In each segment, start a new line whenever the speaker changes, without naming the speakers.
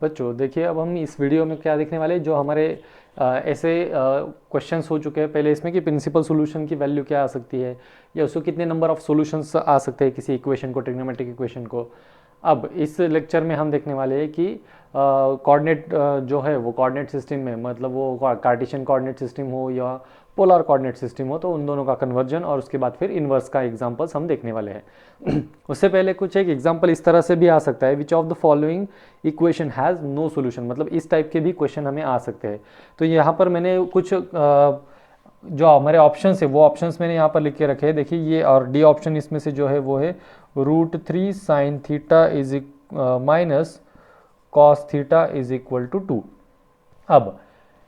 बच्चों देखिए, अब हम इस वीडियो में क्या देखने वाले हैं, जो हमारे ऐसे क्वेश्चंस हो चुके हैं पहले इसमें कि प्रिंसिपल सॉल्यूशन की वैल्यू क्या आ सकती है, या उसको कितने नंबर ऑफ सॉल्यूशंस आ सकते हैं किसी इक्वेशन को, ट्रिग्नोमेट्रिक इक्वेशन को। अब इस लेक्चर में हम देखने वाले हैं कि कोऑर्डिनेट जो है वो कोऑर्डिनेट सिस्टम में, मतलब वो कार्टेशियन कोऑर्डिनेट सिस्टम हो या पोलर कोऑर्डिनेट सिस्टम हो, तो उन दोनों का कन्वर्जन और उसके बाद फिर इन्वर्स का एग्जांपल्स हम देखने वाले हैं। उससे पहले कुछ एक एग्जांपल इस तरह से भी आ सकता है, which of the following equation has no solution, मतलब इस टाइप के भी क्वेश्चन हमें आ सकते हैं। तो यहाँ पर मैंने कुछ जो हमारे ऑप्शन है वो ऑप्शंस मैंने यहाँ पर लिख के रखे हैं। देखिए ये, और डी ऑप्शन इसमें से जो है वो है √3 sin theta is minus cos theta is equal to 2। अब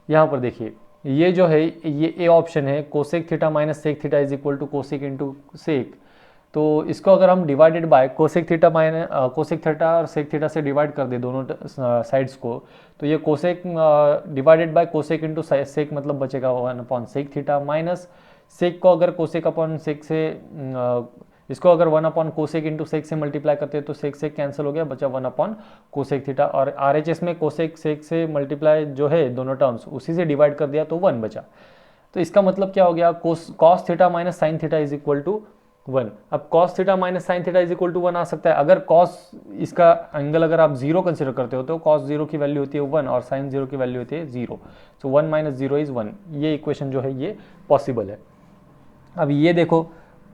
यहाँ पर देखिए, ये जो है ये ए ऑप्शन है, cosec theta minus sec theta is equal to cosec into sec. तो इसको अगर हम divided by cosec theta minus cosec theta और सेक थीटा से डिवाइड कर दे दोनों साइड्स को, तो ये cosec divided by cosec into sec मतलब बचेगा 1/सेक थीटा, माइनस सेक को अगर कोसेक अपॉन सेक से इसको अगर 1/कोसेक इंटू सेक से मल्टीप्लाई करते हैं तो सेक सेक कैंसिल हो गया, बचा 1/कोसेक थीटा। और आरएचएस में कोसेक सेक से मल्टीप्लाई जो है दोनों टर्म्स उसी से डिवाइड कर दिया तो 1 बचा। तो इसका मतलब क्या हो गया, cos theta minus sine theta is equal to 1। अब cos theta minus sine theta is equal to 1 आ सकता है अगर कॉस इसका एंगल अगर आप 0 कंसिडर करते हो तो कॉस 0 की वैल्यू होती है 1 और साइन 0 की वैल्यू होती है 0। सो 1 माइनस 0 इज 1। ये इक्वेशन जो है ये पॉसिबल है। अब ये देखो,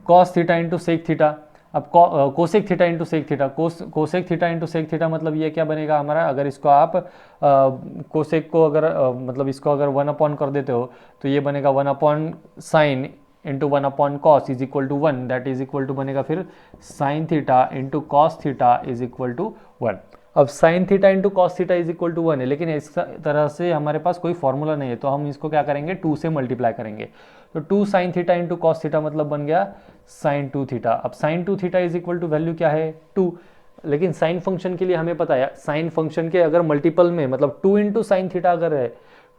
cos theta into sec theta, अब cosec theta into sec theta, cosec theta into sec theta मतलब ये क्या बनेगा हमारा, अगर इसको आप कोसेक को अगर मतलब इसको अगर 1 कर देते हो तो ये बनेगा 1/साइन इंटू 1/कॉस is equal to 1, that is equal to बनेगा फिर sine theta into cos theta is equal to 1। अब sine theta into cos theta is equal to 1 है, लेकिन इस तरह से हमारे पास कोई फॉर्मूला नहीं है, तो हम इसको क्या करेंगे 2 से मल्टीप्लाई करेंगे। तो 2 sine theta into cos theta मतलब बन गया साइन 2 थीटा। अब sine 2 theta is equal to value क्या है 2, लेकिन साइन फंक्शन के लिए हमें पता है साइन फंक्शन के अगर मल्टीपल में मतलब 2 इंटू साइन थीटा अगर है,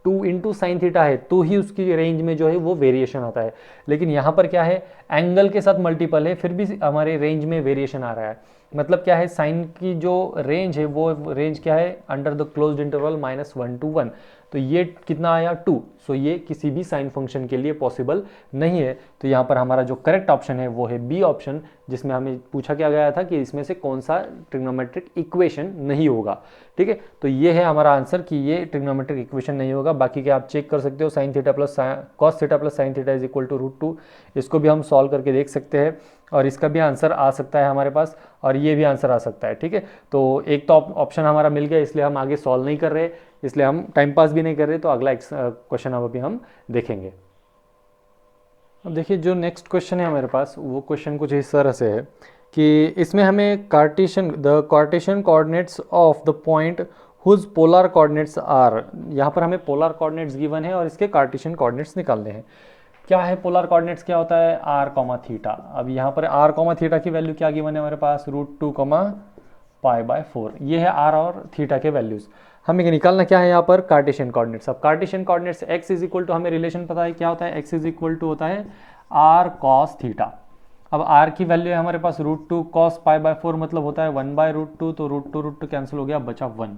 2 इंटू साइन थीटा है तो ही उसकी रेंज में जो है वो वेरिएशन आता है। लेकिन यहाँ पर क्या है, एंगल के साथ मल्टीपल है फिर भी हमारे रेंज में वेरिएशन आ रहा है। मतलब क्या है, साइन की जो रेंज है वो रेंज क्या है, under the closed interval -1 to 1। तो ये कितना आया 2। सो ये किसी भी साइन फंक्शन के लिए पॉसिबल नहीं है। तो यहाँ पर हमारा जो करेक्ट ऑप्शन है वो है बी ऑप्शन, जिसमें हमें पूछा क्या गया था कि इसमें से कौन सा ट्रिग्नोमेट्रिक इक्वेशन नहीं होगा। ठीक है, तो ये है हमारा आंसर कि ये ट्रिग्नोमेट्रिक इक्वेशन नहीं होगा। बाकी के आप चेक कर सकते हो, sine theta plus cos theta plus sine theta is equal to √2, इसको भी हम सॉल्व करके देख सकते हैं और इसका भी आंसर आ सकता है हमारे पास, और ये भी आंसर आ सकता है। ठीक है, तो एक तो ऑप्शन हमारा मिल गया, इसलिए हम आगे सॉल्व नहीं कर रहे, इसलिए हम टाइम पास भी नहीं कर रहे। तो अगला क्वेश्चन अब अभी हम देखेंगे। अब देखिए, जो नेक्स्ट क्वेश्चन है हमारे पास वो क्वेश्चन कुछ इस तरह से है कि इसमें हमें Cartesian coordinates of the point whose polar coordinates are, यहाँ पर हमें पोलर कोऑर्डिनेट्स गिवन है और इसके कार्टेशियन कोऑर्डिनेट्स निकालने हैं। क्या है पोलर कोऑर्डिनेट्स, क्या होता है r, थीटा। अब यहाँ पर r, थीटा की वैल्यू क्या गिवन है हमारे पास, √2, π/4। ये है r और थीटा के वैल्यूज। हमें निकालना क्या है यहाँ पर, कार्टेशियन कोऑर्डिनेट्स। अब Cartesian coordinates x is equal to, हमें रिलेशन पता है क्या होता है, x इज इक्वल टू होता है r cos थीटा। अब r की वैल्यू है हमारे पास √2 cos π/4 मतलब होता है 1/√2, तो √2 कैंसिल हो गया, बचा 1।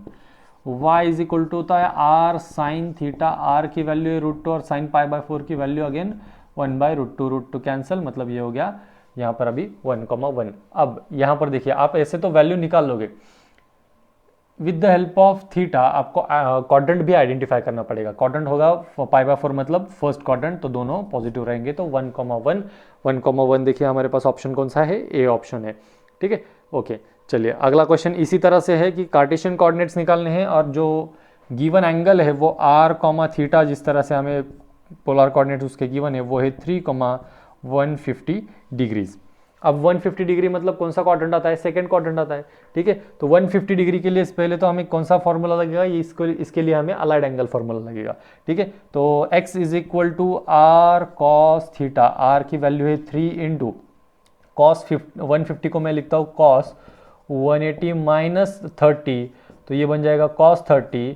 y इज इक्वल टू होता है r साइन थीटा, r की वैल्यू है √2 और साइन π/4 की वैल्यू अगेन 1/√2, √2 कैंसिल मतलब ये हो गया यहाँ पर अभी 1,1। अब यहाँ पर देखिए, आप ऐसे तो वैल्यू निकाल लोगे, with the help of theta आपको क्वाड्रेंट भी आइडेंटिफाई करना पड़ेगा। क्वाड्रेंट होगा π/4 मतलब फर्स्ट क्वाड्रेंट, तो दोनों पॉजिटिव रहेंगे। तो 1,1 देखिए हमारे पास ऑप्शन कौन सा है, ए ऑप्शन है। ठीक है, ओके, चलिए अगला क्वेश्चन इसी तरह से है कि कार्टेशियन कोऑर्डिनेट्स निकालने हैं और जो गिवन एंगल है वो r, थीटा, जिस तरह से हमें पोलर कोऑर्डिनेट्स उसके गिवन है वो है 3,150 डिग्रीज। अब 150 डिग्री मतलब कौन सा क्वाड्रेंट आता है, सेकंड क्वाड्रेंट आता है। ठीक है, तो 150 डिग्री के लिए पहले तो हमें कौन सा फॉर्मूला लगेगा, इसके लिए हमें अलाइड एंगल फॉर्मूला लगेगा। ठीक है, तो x is equal to r cos theta, r की वैल्यू है 3 इंटू कॉस 150 को मैं लिखता हूँ cos 180 माइनस 30, तो ये बन जाएगा cos 30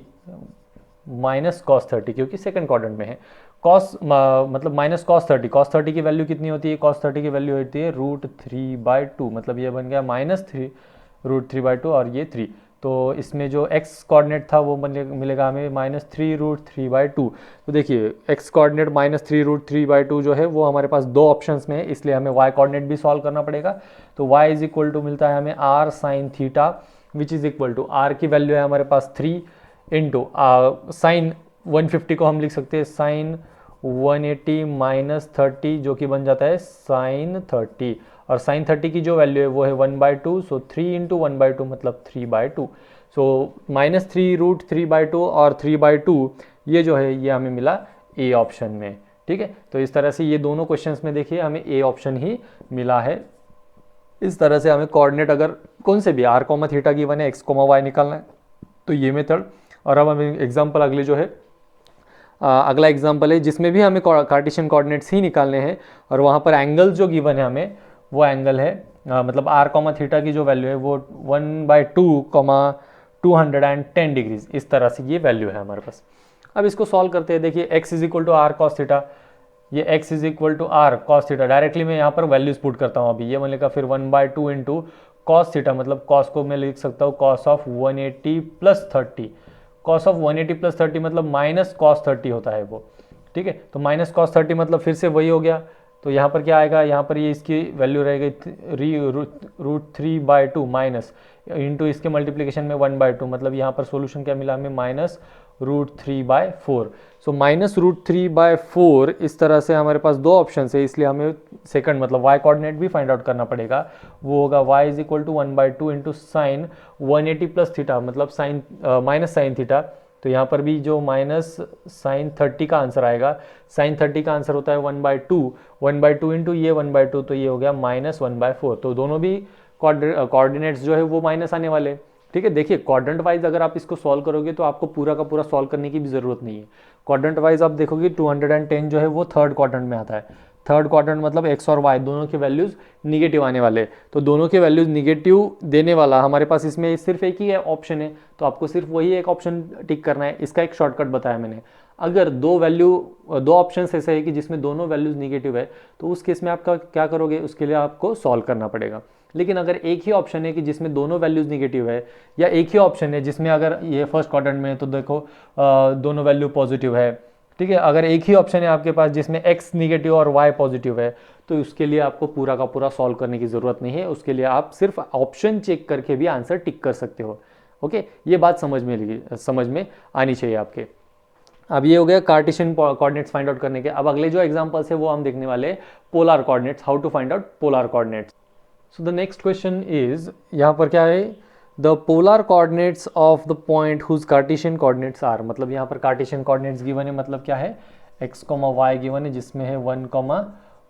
माइनस cos 30, क्योंकि सेकंड क्वाड्रेंट में है। cos मतलब माइनस cos 30 की वैल्यू कितनी होती है, cos 30 की वैल्यू होती है √3/2, मतलब ये बन गया -3 √3/2 और ये 3। तो इसमें जो x कोऑर्डिनेट था वो मिलेगा हमें -3√3/2। तो देखिए x कोऑर्डिनेट -3√3/2 जो है वो हमारे पास दो ऑप्शंस में है, इसलिए हमें y कोऑर्डिनेट भी सॉल्व करना पड़ेगा। तो y इज इक्वल टू मिलता है हमें r sin theta which is equal to r की वैल्यू है हमारे पास 3 इंटू साइन 150 को हम लिख सकते हैं साइन 180 -30 जो कि बन जाता है साइन 30, और साइन 30 की जो वैल्यू है वो है 1/2, सो 3 इंटू 1/2 मतलब 3/2। सो -3√3/2 और 3/2 ये जो है ये हमें मिला ए ऑप्शन में। ठीक है, तो इस तरह से ये दोनों क्वेश्चंस में देखिए हमें ए ऑप्शन ही मिला है। इस तरह से हमें कोऑर्डिनेट अगर कौन से भी r, थीटा गिवन है, x, y निकालना है तो ये मेथड। और अब हमें एग्जाम्पल अगले जो है अगला एग्जाम्पल है जिसमें भी हमें कार्टेशियन कोऑर्डिनेट्स ही निकालने हैं, और वहाँ पर एंगल जो गिवन है हमें वो एंगल है मतलब r, थीटा की जो वैल्यू है वो 1/2, 210 डिग्रीज, इस तरह से ये वैल्यू है हमारे पास। अब इसको सॉल्व करते हैं। देखिए x is equal to R cos theta, ये x is equal to R cos theta, directly मैं यहाँ पर वैल्यूज पुट करता हूँ अभी। ये मिलेगा फिर 1/2 इंटू कॉस थीटा, मतलब कॉस को मैं लिख सकता हूँ कॉस ऑफ 180 + 30, कॉस ऑफ 180 + 30 मतलब माइनस कॉस 30 होता है वो। ठीक है, तो माइनस कॉस 30 मतलब फिर से वही हो गया। तो यहाँ पर क्या आएगा, यहाँ पर ये इसकी वैल्यू रहेगी √3/2 माइनस इंटू इसके मल्टीप्लिकेशन में 1/2, मतलब यहाँ पर सोल्यूशन क्या मिला हमें -√3/4। सो -√3/4 इस तरह से हमारे पास दो ऑप्शन है, इसलिए हमें सेकंड मतलब y कोऑर्डिनेट भी फाइंड आउट करना पड़ेगा। वो होगा y is equal to 1/2 into sine 180 + theta मतलब साइन माइनस साइन थीटा। तो यहाँ पर भी जो माइनस साइन 30 का आंसर आएगा, साइन 30 का आंसर होता है 1/2 इंटू ये 1/2, तो ये हो गया -1/4। तो दोनों भी कोऑर्डिनेट्स जो है वो माइनस आने वाले। ठीक है, देखिए क्वाड्रेंट वाइज अगर आप इसको सॉल्व करोगे तो आपको पूरा का पूरा सॉल्व करने की भी ज़रूरत नहीं है। क्वाड्रेंट वाइज आप देखोगे 210 जो है वो थर्ड क्वाड्रेंट में आता है। थर्ड क्वाड्रेंट मतलब x और y दोनों के वैल्यूज़ निगेटिव आने वाले, तो दोनों के वैल्यूज़ निगेटिव देने वाला हमारे पास इसमें सिर्फ एक ही ऑप्शन है, तो आपको सिर्फ वही एक ऑप्शन टिक करना है। इसका एक शॉर्टकट बताया मैंने। अगर दो ऑप्शन ऐसे है कि जिसमें दोनों वैल्यूज़ निगेटिव है, तो उस केस में आपका क्या करोगे, उसके लिए आपको सॉल्व करना पड़ेगा। लेकिन अगर एक ही ऑप्शन है कि जिसमें दोनों वैल्यूज़ निगेटिव है, या एक ही ऑप्शन है जिसमें अगर ये फर्स्ट क्वाड्रेंट में है तो देखो दोनों वैल्यू पॉजिटिव है। ठीक है, अगर एक ही ऑप्शन है आपके पास जिसमें x निगेटिव और y पॉजिटिव है, तो उसके लिए आपको पूरा का पूरा सॉल्व करने की ज़रूरत नहीं है। उसके लिए आप सिर्फ ऑप्शन चेक करके भी आंसर टिक कर सकते हो। ओके, ये बात समझ में आनी चाहिए आपके। अब ये हो गया कार्टेशियन कोऑर्डिनेट्स फाइंड आउट करने के। अब अगले जो एग्जांपल्स है वो हम देखने वाले polar coordinates, how to find out polar coordinates. So the next question is, यहाँ पर क्या है, the polar coordinates of the point whose Cartesian coordinates are, मतलब यहाँ पर कार्टेशियन कोऑर्डिनेट्स गिवन है, मतलब क्या है x, y गिवन है जिसमें है 1,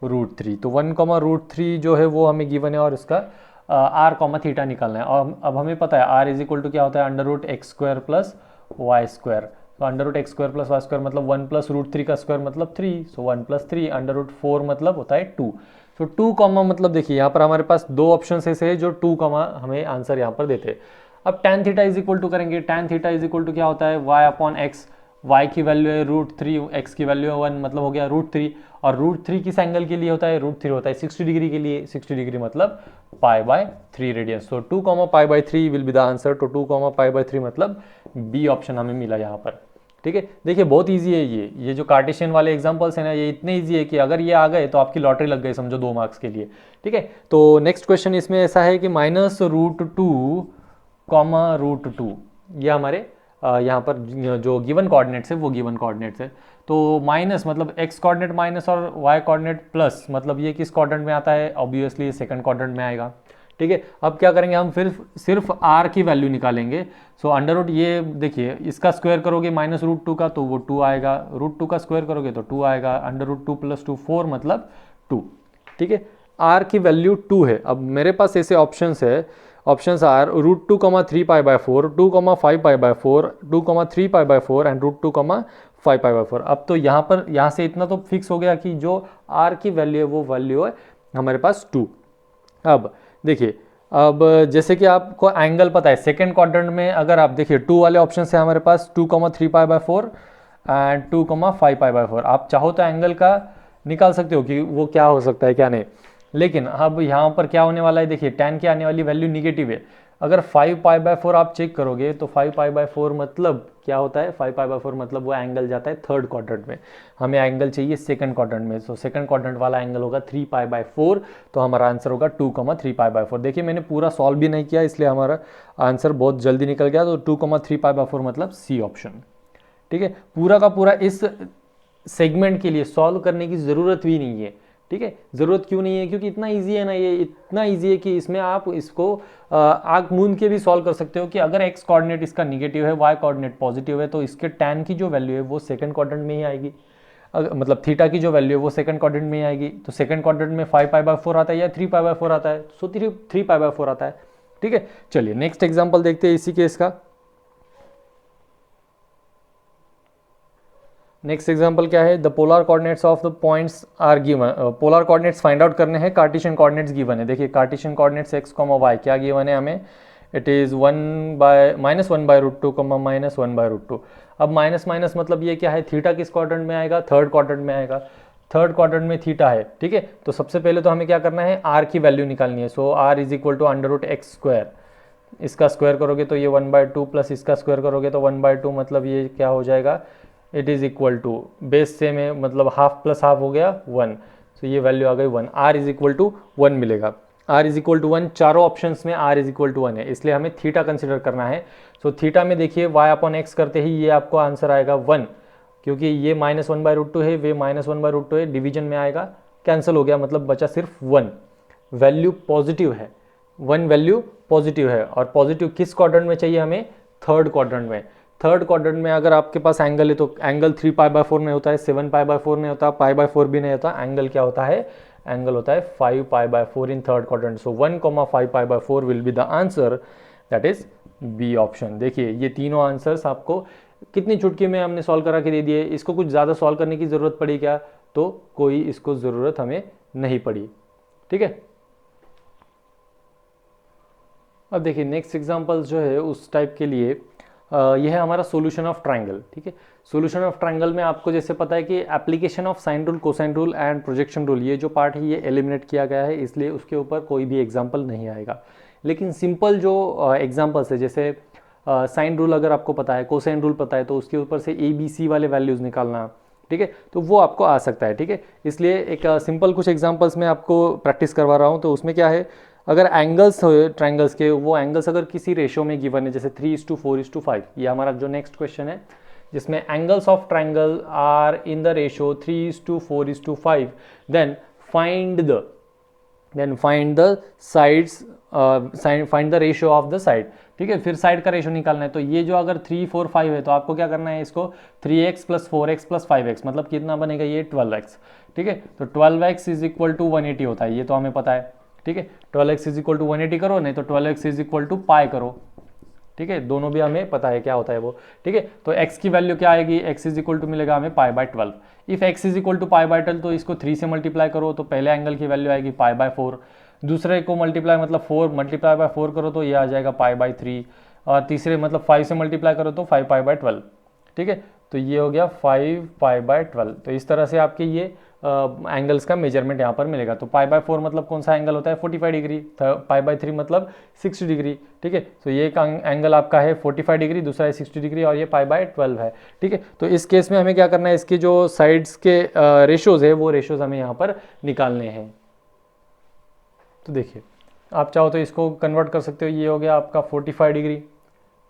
√3। तो 1, √3 जो है वो हमें गिवन है और इसका r, थीटा निकालना है। और अब हमें पता है r इज इक्वल टू क्या होता है √x² + y²। तो √x² + y² मतलब 1 + √3 का स्क्वायर मतलब 3, सो 1 + 3, √4 मतलब होता है 2। तो 2 कॉमा मतलब देखिए यहाँ पर हमारे पास दो ऑप्शन ऐसे हैं जो 2 कॉमा हमें आंसर यहाँ पर देते हैं। अब tan theta is equal to करेंगे, tan theta is equal to क्या होता है y/x, y की वैल्यू है √3, x की वैल्यू है 1 मतलब हो गया √3, और √3 किस एंगल के लिए होता है, √3 होता है 60 डिग्री के लिए, 60 डिग्री मतलब π/3 रेडियंस। तो 2, π/3 विल बी द आंसर। तो 2, π/3 मतलब बी ऑप्शन हमें मिला यहाँ पर। ठीक है, देखिए बहुत इजी है ये जो कार्टेशियन वाले एग्जांपल्स हैं ना, ये इतने इजी है कि अगर ये आ गए तो आपकी लॉटरी लग गई समझो 2 मार्क्स के लिए। ठीक है, तो नेक्स्ट क्वेश्चन इसमें ऐसा है कि -√2, √2 ये हमारे यहाँ पर जो गिवन कोऑर्डिनेट्स है वो गिवन कोऑर्डिनेट्स है। तो माइनस मतलब x कोऑर्डिनेट माइनस और y कोऑर्डिनेट प्लस, मतलब ये किस क्वाड्रेंट में आता है, ऑब्वियसली सेकंड क्वाड्रेंट में आएगा। ठीक है, अब क्या करेंगे हम सिर्फ r की वैल्यू निकालेंगे। सो अंडर ये देखिए इसका स्क्वायर करोगे -√2 का तो वो 2 आएगा, √2 का स्क्वायर करोगे तो 2 आएगा, अंडर√2 + 2 4 मतलब 2। ठीक है, r की वैल्यू 2 है। अब मेरे पास ऐसे ऑप्शंस है, ऑप्शंस आर √2, 3π/4, 2, 5π/4, 2, 3π/4 एंड √2, 5π/4। अब तो यहाँ से इतना तो फिक्स हो गया कि जो r की वैल्यू है वो वैल्यू है हमारे पास 2। अब देखिए, अब जैसे कि आपको एंगल पता है सेकंड क्वाड्रेंट में, अगर आप देखिए 2 वाले ऑप्शन है हमारे पास 2, 3π/4 एंड 2, 5π/4। आप चाहो तो एंगल का निकाल सकते हो कि वो क्या हो सकता है क्या नहीं, लेकिन अब यहाँ पर क्या होने वाला है, देखिए tan की आने वाली वैल्यू निगेटिव है। अगर 5π/4 आप चेक करोगे तो 5π/4 मतलब क्या होता है, 5π/4 मतलब वो एंगल जाता है थर्ड क्वाड्रेंट में, हमें एंगल चाहिए सेकंड क्वाड्रेंट में, तो सेकंड क्वाड्रेंट वाला एंगल होगा 3π/4, तो हमारा आंसर होगा 2,3π/4। देखिए मैंने पूरा सॉल्व भी नहीं किया इसलिए हमारा आंसर बहुत जल्दी निकल गया, तो 2,3π/4 मतलब सी ऑप्शन। ठीक है, पूरा का पूरा इस सेगमेंट के लिए सॉल्व करने की ज़रूरत भी नहीं है। ठीक है, ज़रूरत क्यों नहीं है, क्योंकि इतना इजी है ना, ये इतना इजी है कि इसमें आप इसको आंख मूंद के भी सॉल्व कर सकते हो कि अगर एक्स कोऑर्डिनेट इसका निगेटिव है, वाई कोऑर्डिनेट पॉजिटिव है, तो इसके टैन की जो वैल्यू है वो सेकंड क्वाड्रेंट में ही आएगी, मतलब थीटा की जो वैल्यू है वो सेकंड क्वाड्रेंट में ही आएगी। तो सेकंड क्वाड्रेंट में 5π/4 आता है या 3π/4 आता है, सो 3π/4 आता है। ठीक है, चलिए नेक्स्ट एग्जाम्पल देखते हैं इसी केस का। नेक्स्ट एग्जांपल क्या है, the polar coordinates of the points are given, polar coordinates find out करने हैं, कार्टेशियन कोऑर्डिनेट्स गिवन है। देखिए कार्टेशियन कोऑर्डिनेट्स x, y क्या गिवन है हमें, इट इज़ -1/√2, -1/√2। अब माइनस माइनस मतलब ये क्या है, थीटा किस क्वाड्रेंट में आएगा, थर्ड क्वाड्रेंट में आएगा, थर्ड क्वाड्रेंट में थीटा है। ठीक है, तो सबसे पहले तो हमें क्या करना है, r की वैल्यू निकालनी है। So r is equal to √x², इसका स्क्वायर करोगे तो ये 1/2 प्लस इसका स्क्वायर करोगे तो 1/2, मतलब ये क्या हो जाएगा, it is equal to base से में मतलब हाफ प्लस हाफ हो गया 1, तो ये वैल्यू आ गई 1, r इज इक्वल टू 1 मिलेगा। r इज इक्वल टू 1 चारों ऑप्शंस में r इज इक्वल टू 1 है, इसलिए हमें थीटा कंसिडर करना है। सो थीटा में देखिए y/x करते ही ये आपको आंसर आएगा 1, क्योंकि ये -1/√2 है, वे -1/√2 है, डिवीजन में आएगा, कैंसिल हो गया, मतलब बचा सिर्फ 1, वैल्यू पॉजिटिव है, 1 वैल्यू पॉजिटिव है। और पॉजिटिव किस क्वाड्रेंट में चाहिए हमें, थर्ड क्वाड्रेंट में। थर्ड क्वाड्रेंट में अगर आपके पास एंगल है तो एंगल 3π/4 नहीं होता है, 7π/4 नहीं होता, π/4 भी नहीं होता, एंगल क्या होता है, एंगल होता है 5π/4 in third quadrant. So 1,5π/4 will be the answer, that is B option. देखिए ये तीनों आंसर्स आपको कितनी चुटकी में हमने सॉल्व करा के दे दिए, इसको कुछ ज़्यादा सॉल्व करने की ज़रूरत पड़ी क्या, तो कोई इसको ज़रूरत हमें नहीं पड़ी। ठीक है, अब देखिए नेक्स्ट एग्जांपल जो है उस टाइप के लिए यह है हमारा सॉल्यूशन ऑफ ट्रायंगल। ठीक है, सॉल्यूशन ऑफ ट्रायंगल में आपको जैसे पता है कि application of sine rule, cosine rule and projection rule, ये जो पार्ट है ये एलिमिनेट किया गया है, इसलिए उसके ऊपर कोई भी एग्जांपल नहीं आएगा। लेकिन सिंपल जो एग्जांपल्स है, जैसे साइन रूल अगर आपको पता है, कोसाइन रूल पता है, तो उसके ऊपर से ABC वाले वैल्यूज़ निकालना, ठीक है, तो वो आपको आ सकता है। ठीक है, इसलिए एक सिंपल कुछ एग्जांपल्स में आपको प्रैक्टिस करवा रहा हूँ। तो उसमें क्या है, अगर एंगल्स हो ट्रायंगल्स के, वो एंगल्स अगर किसी रेशो में गिवन है, जैसे 3:4:5, ये हमारा जो नेक्स्ट क्वेश्चन है, जिसमें angles of triangle are in the ratio 3:4:5, then find the sides, find the ratio of the side. ठीक है, फिर साइड का रेशियो निकालना है। तो ये जो अगर 3, 4, 5 है, तो आपको क्या करना है, इसको 3x + 4x + 5x, मतलब कितना बनेगा, ये 12x। ठीक है, तो 12x इज इक्वल टू 180 होता है, ये तो हमें पता है। ठीक है, 12x इज इक्वल टू 180 करो, नहीं तो 12x इज इक्वल टू पाई करो। ठीक है, दोनों भी हमें पता है क्या होता है वो। ठीक है, तो x की वैल्यू क्या आएगी, x इज इक्वल टू मिलेगा हमें π/12। If x is equal to π/12, तो इसको 3 से मल्टीप्लाई करो तो पहले एंगल की वैल्यू आएगी π/4, दूसरे को मल्टीप्लाई मतलब 4 × 4 करो तो ये आ जाएगा π/3, और तीसरे मतलब 5 से मल्टीप्लाई करो तो 5π/12। ठीक है, तो ये हो गया 5π/12। तो इस तरह से आपके ये एंगल्स का मेजरमेंट यहाँ पर मिलेगा। तो π/4 मतलब कौन सा एंगल होता है, 45 डिग्री, π/3 मतलब 60 डिग्री। ठीक है, तो ये एंगल आपका है 45 डिग्री, दूसरा है 60 डिग्री, और ये π/12 है। ठीक है, तो इस केस में हमें क्या करना है, इसके जो साइड्स के रेशोज़ है वो रेशोज़ हमें यहाँ पर निकालने हैं। तो देखिए आप चाहो तो इसको कन्वर्ट कर सकते हो, ये हो गया आपका 45 डिग्री।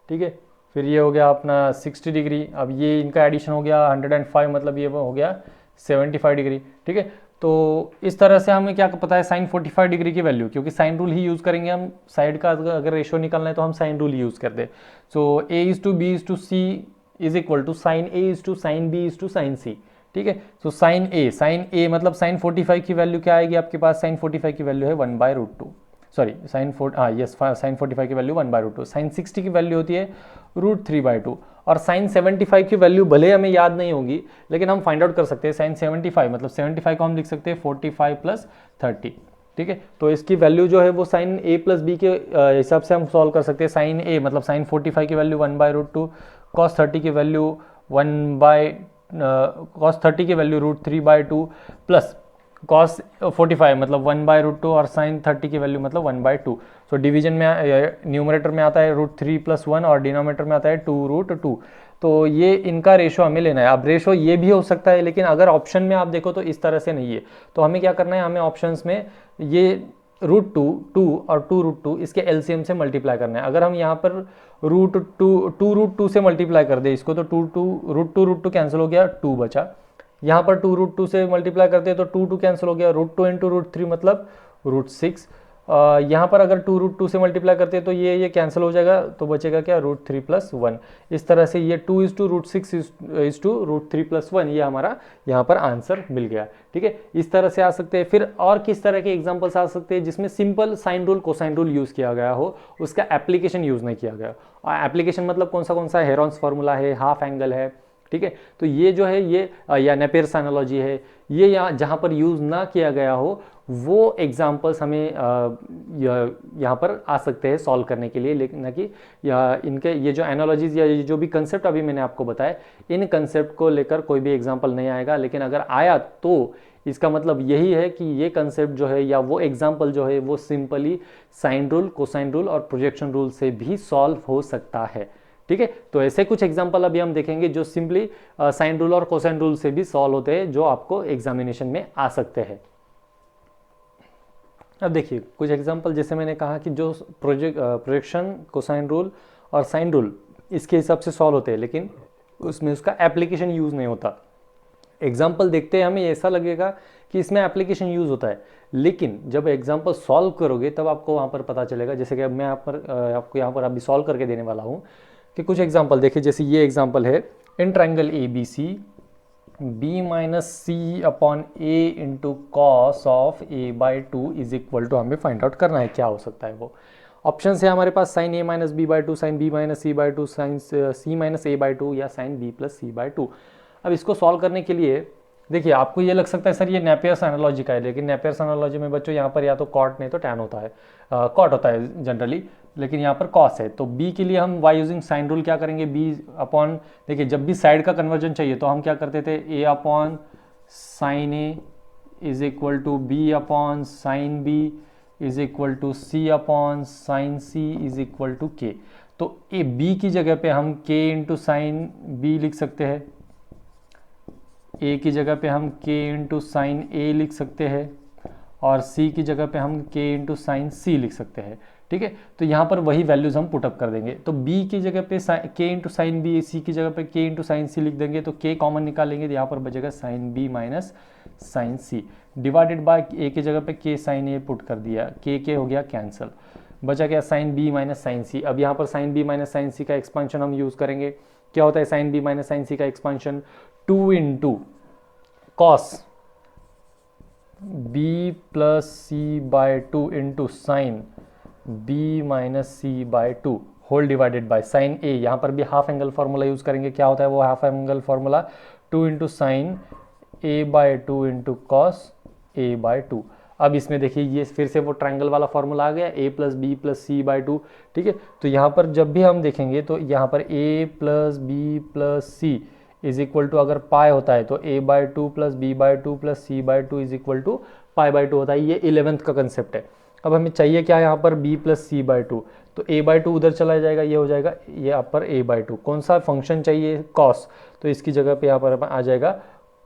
ठीक है, फिर ये हो गया अपना 60 डिग्री, अब ये इनका एडिशन हो गया 105, मतलब ये हो गया 75 डिग्री। ठीक है, तो इस तरह से हमें क्या पता है, साइन 45 डिग्री की वैल्यू, क्योंकि साइन रूल ही यूज़ करेंगे हम, साइड का अगर रेशियो निकालना है तो हम साइन रूल यूज़ करते हैं। So A:B:C is equal to sine A:sin B:sin C। ठीक है, तो साइन A मतलब साइन 45 की वैल्यू क्या आएगी आपके पास, साइन 45 की वैल्यू है 1/√2, सॉरी साइन 45 की वैल्यू 1/√2, साइन 60 की वैल्यू होती है √3/2, और साइन 75 की वैल्यू भले हमें याद नहीं होगी लेकिन हम फाइंड आउट कर सकते हैं। साइन 75 मतलब 75 को हम लिख सकते हैं 45 + 30। ठीक है, तो इसकी वैल्यू जो है वो साइन A + B के हिसाब से हम सॉल्व कर सकते हैं। साइन A मतलब साइन 45 की वैल्यू 1/√2, cos 30 की वैल्यू cos 30 की वैल्यू √3/2 प्लस cos 45 मतलब 1/√2, और साइन 30 की वैल्यू मतलब 1/2। सो डिवीजन में न्यूमरेटर में आता है √3+1 और डिनोमिनेटर में आता है 2√2। तो ये इनका रेशो हमें लेना है। अब रेशो ये भी हो सकता है, लेकिन अगर ऑप्शन में आप देखो तो इस तरह से नहीं है। तो हमें क्या करना है, हमें ऑप्शंस में ये √2 और 2√2 इसके एलसीएम से मल्टीप्लाई करना है। अगर हम यहाँ पर √2 से मल्टीप्लाई कर दे इसको, तो √2 कैंसिल हो गया, 2 बचा। यहाँ पर 2√2 से मल्टीप्लाई करते हैं तो 2 कैंसिल हो गया, √2 इंटू √3 मतलब √6। यहाँ पर अगर 2√2 से मल्टीप्लाई करते हैं तो ये कैंसिल हो जाएगा, तो बचेगा क्या, √3+1। इस तरह से ये 2:6 √3+1 ये हमारा यहाँ पर आंसर मिल गया। ठीक है, इस तरह से आ सकते हैं। फिर और किस तरह के एग्जांपल्स आ सकते हैं जिसमें simple sine rule cosine rule use किया गया हो, उसका एप्लीकेशन यूज़ नहीं किया गया। और एप्लीकेशन मतलब कौन सा है, हेरॉन्स फार्मूला है, हाफ एंगल है। ठीक है, तो ये जो है ये या नेपियर्स एनालॉजी है, ये यहाँ जहाँ पर यूज़ ना किया गया हो वो एग्जाम्पल्स हमें यहाँ पर आ सकते हैं सॉल्व करने के लिए, लेकिन ना कि इनके ये जो एनालॉजीज या ये जो भी कंसेप्ट अभी मैंने आपको बताया, इन कंसेप्ट को लेकर कोई भी एग्जाम्पल नहीं आएगा। लेकिन अगर आया तो इसका मतलब यही है कि ये कंसेप्ट जो है या वो एग्जाम्पल जो है वो simply sine rule, cosine rule और प्रोजेक्शन रूल से भी सॉल्व हो सकता है। ठीक है, तो ऐसे कुछ एग्जाम्पल अभी हम देखेंगे जो सिंपली साइन रूल और कोसाइन रूल से भी सॉल्व होते हैं, जो आपको एग्जामिनेशन में आ सकते हैं। अब देखिए कुछ एग्जांपल, जैसे मैंने कहा कि जो प्रोजेक्शन, कोसाइन रूल और साइन रूल इसके हिसाब से सॉल्व होते हैं, लेकिन उसमें उसका एप्लीकेशन यूज़ नहीं होता। एग्जांपल देखते हैं हमें ऐसा लगेगा कि इसमें एप्लीकेशन यूज़ होता है, लेकिन जब एग्जांपल सॉल्व करोगे तब आपको वहाँ पर पता चलेगा। जैसे कि मैं आपको यहाँ पर अभी सॉल्व करके देने वाला हूँ कि कुछ एग्जाम्पल देखिए। जैसे ये एग्जाम्पल है, in triangle ABC b minus C upon A into cos of a/2 is equal to, हमें फाइंड आउट करना है क्या हो सकता है वो। ऑप्शन है हमारे पास sine a minus b/2, sine b minus c/2, sine c minus a/2 या साइन b प्लस c/2। अब इसको सॉल्व करने के लिए देखिए आपको ये लग सकता है सर ये नेपियर्स एनालॉजी का है, लेकिन नेपियर्स एनालॉजी में बच्चों यहाँ पर या तो कॉट नहीं तो टैन होता है, कॉट होता है जनरली, लेकिन यहाँ पर कॉस है। तो b के लिए हम y यूजिंग साइन रूल क्या करेंगे, b अपॉन, देखिए जब भी साइड का कन्वर्जन चाहिए तो हम क्या करते थे, a upon sine A is equal to b upon sine b is equal to c upon sine c is equal to k। तो ए b की जगह पे हम k इंटू साइन b लिख सकते हैं, a की जगह पे हम k इंटू साइन a लिख सकते हैं, और c की जगह पे हम k इंटू साइन c लिख सकते हैं। ठीक है, तो यहाँ पर वही वैल्यूज हम पुटअप कर देंगे। तो b की जगह पे k into sine B, c की जगह पे k इंटू साइन c लिख देंगे, तो k कॉमन निकालेंगे तो यहाँ पर बचेगा sine b minus sine c divided by a की जगह पे k साइन a पुट कर दिया, k हो गया कैंसिल, बचा क्या sine b minus sine c। अब यहाँ पर sine b minus sine c का एक्सपांशन हम यूज़ करेंगे। क्या होता है sine b minus sine c का expansion, 2 into cos b plus c/2 into sine b minus c/2 whole divided by sine a। यहाँ पर भी हाफ एंगल फार्मूला यूज करेंगे। क्या होता है वो half angle formula, 2 into sign a/2 into cos a/2। अब इसमें देखिए ये फिर से वो ट्रायंगल वाला फार्मूला आ गया, a plus B plus c/2। ठीक है, तो यहाँ पर जब भी हम देखेंगे तो यहाँ पर a plus B plus c is equal to, अगर पाई होता है तो a/2 plus b/2 plus c/2 is equal to पाई/2 होता है। ये 11th का कंसेप्ट है। अब हमें चाहिए क्या यहाँ पर b प्लस c/2, तो a/2 उधर चला जाएगा, ये हो जाएगा ये यहाँ पर a/2। कौन सा फंक्शन चाहिए, कॉस, तो इसकी जगह पे यहाँ पर आ जाएगा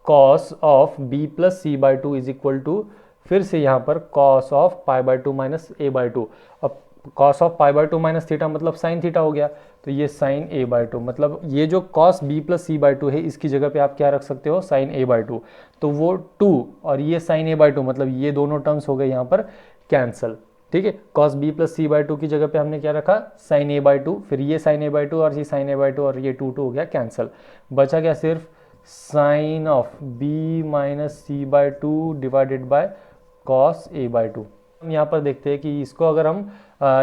cos of b plus c/2 is equal to, फिर से यहाँ पर कॉस ऑफ पाई/2 माइनस a/2। अब कॉस ऑफ पाई/2 माइनस थीटा मतलब साइन थीटा हो गया, तो ये साइन a/2, मतलब ये जो कॉस b प्लस c/2 है इसकी जगह पे आप क्या रख सकते हो, साइन a/2। तो वो 2 और ये साइन a/2, मतलब ये दोनों टर्म्स हो गए यहाँ पर कैंसल। ठीक है, कॉस b प्लस c/2 की जगह पे हमने क्या रखा, साइन a/2, फिर ये साइन a/2 और ये साइन a/2 और ये 2 हो गया कैंसल। बचा क्या सिर्फ sine of b minus c/2 divided by cos a/2। हम यहाँ पर देखते हैं कि इसको अगर हम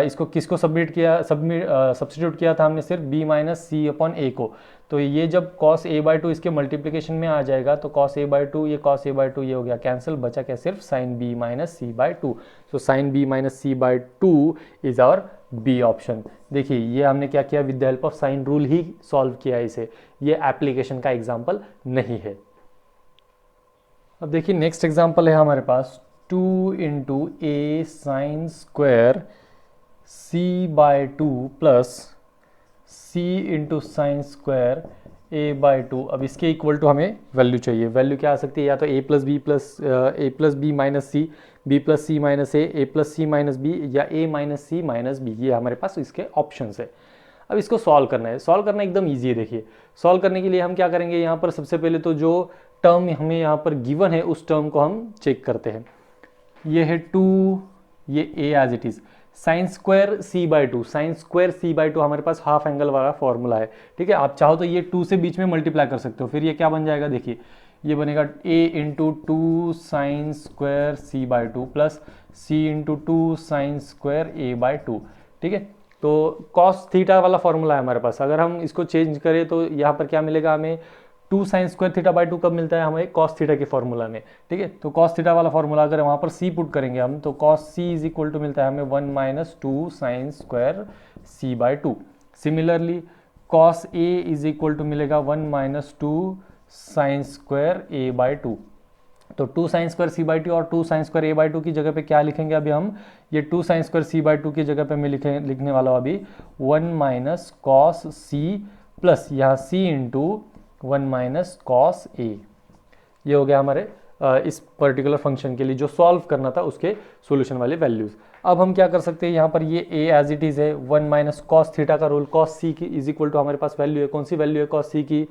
इसको किसको सब्स्टिट्यूट किया था हमने, सिर्फ b माइनस सी अपॉन ए को। तो ये जब cos a/2 इसके मल्टीप्लिकेशन में आ जाएगा तो cos a/2 ये cos a/2 ये हो गया कैंसिल, बचा क्या सिर्फ sin b minus c/2। So sin b minus c/2 is our B option. देखिए ये हमने क्या किया, with the help of sine rule ही सॉल्व किया इसे, ये एप्लीकेशन का एग्जाम्पल नहीं है। अब देखिए नेक्स्ट एग्जाम्पल है हमारे पास, 2 into A sine square c/2 plus c into sine square a/2। अब इसके इक्वल टू हमें वैल्यू चाहिए। वैल्यू क्या आ सकती है, या तो a plus B minus C, b plus C minus A plus C minus B, या a minus C minus B. ये हमारे पास इसके ऑप्शंस है। अब इसको सॉल्व करना है। सॉल्व करना एकदम ईजी है। देखिए सॉल्व करने के लिए हम क्या करेंगे, यहाँ पर सबसे पहले तो जो टर्म हमें यहाँ पर गिवन है उस टर्म को हम चेक करते हैं। ये है 2, ये a as it is, sine square c/2, sine square c/2 हमारे पास हाफ एंगल वाला फॉर्मूला है। ठीक है, आप चाहो तो ये 2 से बीच में मल्टीप्लाई कर सकते हो। फिर ये क्या बन जाएगा, देखिए ये बनेगा a into 2 sine square c/2 plus c into 2 sine square a/2। ठीक है, तो कॉस थीटा वाला फॉर्मूला है हमारे पास। अगर हम इसको चेंज करें तो यहाँ पर क्या मिलेगा हमें, 2 साइन स्क्वायर थीटा/2 कब मिलता है हमें, कॉस थीटा के फॉर्मूला में। ठीक है, तो कॉस थीटा वाला फॉर्मूला अगर वहाँ पर c पुट करेंगे हम, तो cos c is equal to मिलता है हमें 1 minus 2 sine square c/2। Similarly cos a is equal to मिलेगा 1 माइनस 2 साइन स्क्वायर a/2। तो 2 साइन स्क्वायर c/2 और 2 साइन स्क्वायर a/2 की जगह पे क्या लिखेंगे अभी हम, ये 2 साइन स्क्वायर c/2 की जगह पे मैं लिखने वाला हूँ अभी 1 माइनस कॉस c प्लस यहाँ c into 1 minus cos A. ये हो गया हमारे इस पर्टिकुलर फंक्शन के लिए जो सॉल्व करना था उसके सॉल्यूशन वाले वैल्यूज। अब हम क्या कर सकते हैं, यहाँ पर ये a एज इट इज़ है, 1 माइनस कॉस थीटा का रूल, कॉस c की इज इक्वल टू हमारे पास वैल्यू है, कौन सी वैल्यू है कॉस c की,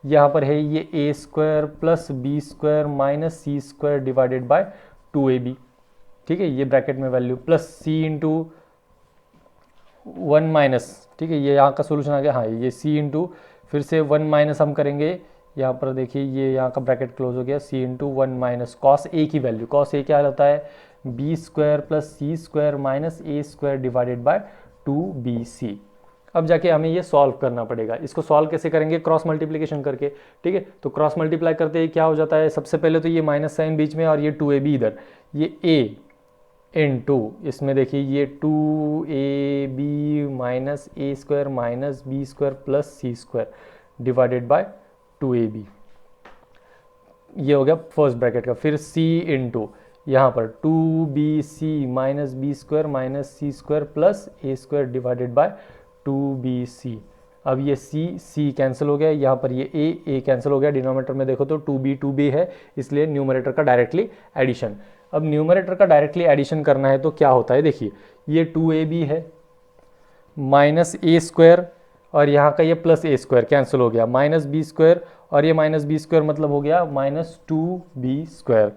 यहाँ पर है ये a square plus B square minus C square divided by 2ab। ठीक है, ये ब्रैकेट में value plus c into 1 minus, ठीक है ये यहाँ का सोल्यूशन आ गया, हाँ ये c इंटू फिर से 1 माइनस हम करेंगे, यहाँ पर देखिए ये यहाँ का ब्रैकेट क्लोज हो गया, c into 1 minus cos a की वैल्यू, कॉस a क्या होता है b square plus C square minus a square divided by 2bc। अब जाके हमें ये सॉल्व करना पड़ेगा। इसको सॉल्व कैसे करेंगे, क्रॉस मल्टीप्लिकेशन करके। ठीक है, तो क्रॉस मल्टीप्लाई करते ही क्या हो जाता है, सबसे पहले तो ये माइनस साइन बीच में और ये 2ab इधर, ये a इंटू इसमें देखिए ये 2ab minus a square minus b square plus C square divided by 2ab। ये हो गया फर्स्ट ब्रैकेट का। फिर c इंटू यहाँ पर 2bc minus B square minus C square plus a square divided by 2bc। अब ये c कैंसिल हो गया, यहाँ पर ये a कैंसिल हो गया, डिनोमिनेटर में देखो तो 2b है, इसलिए न्यूमरेटर का डायरेक्टली एडिशन। अब न्यूमरेटर का डायरेक्टली एडिशन करना है तो क्या होता है, देखिए ये 2ab है माइनस a स्क्वायर और यहाँ का ये प्लस a स्क्वायर कैंसिल हो गया, माइनस b स्क्वायर और ये माइनस b स्क्वायर मतलब हो गया माइनस 2b स्क्वायर।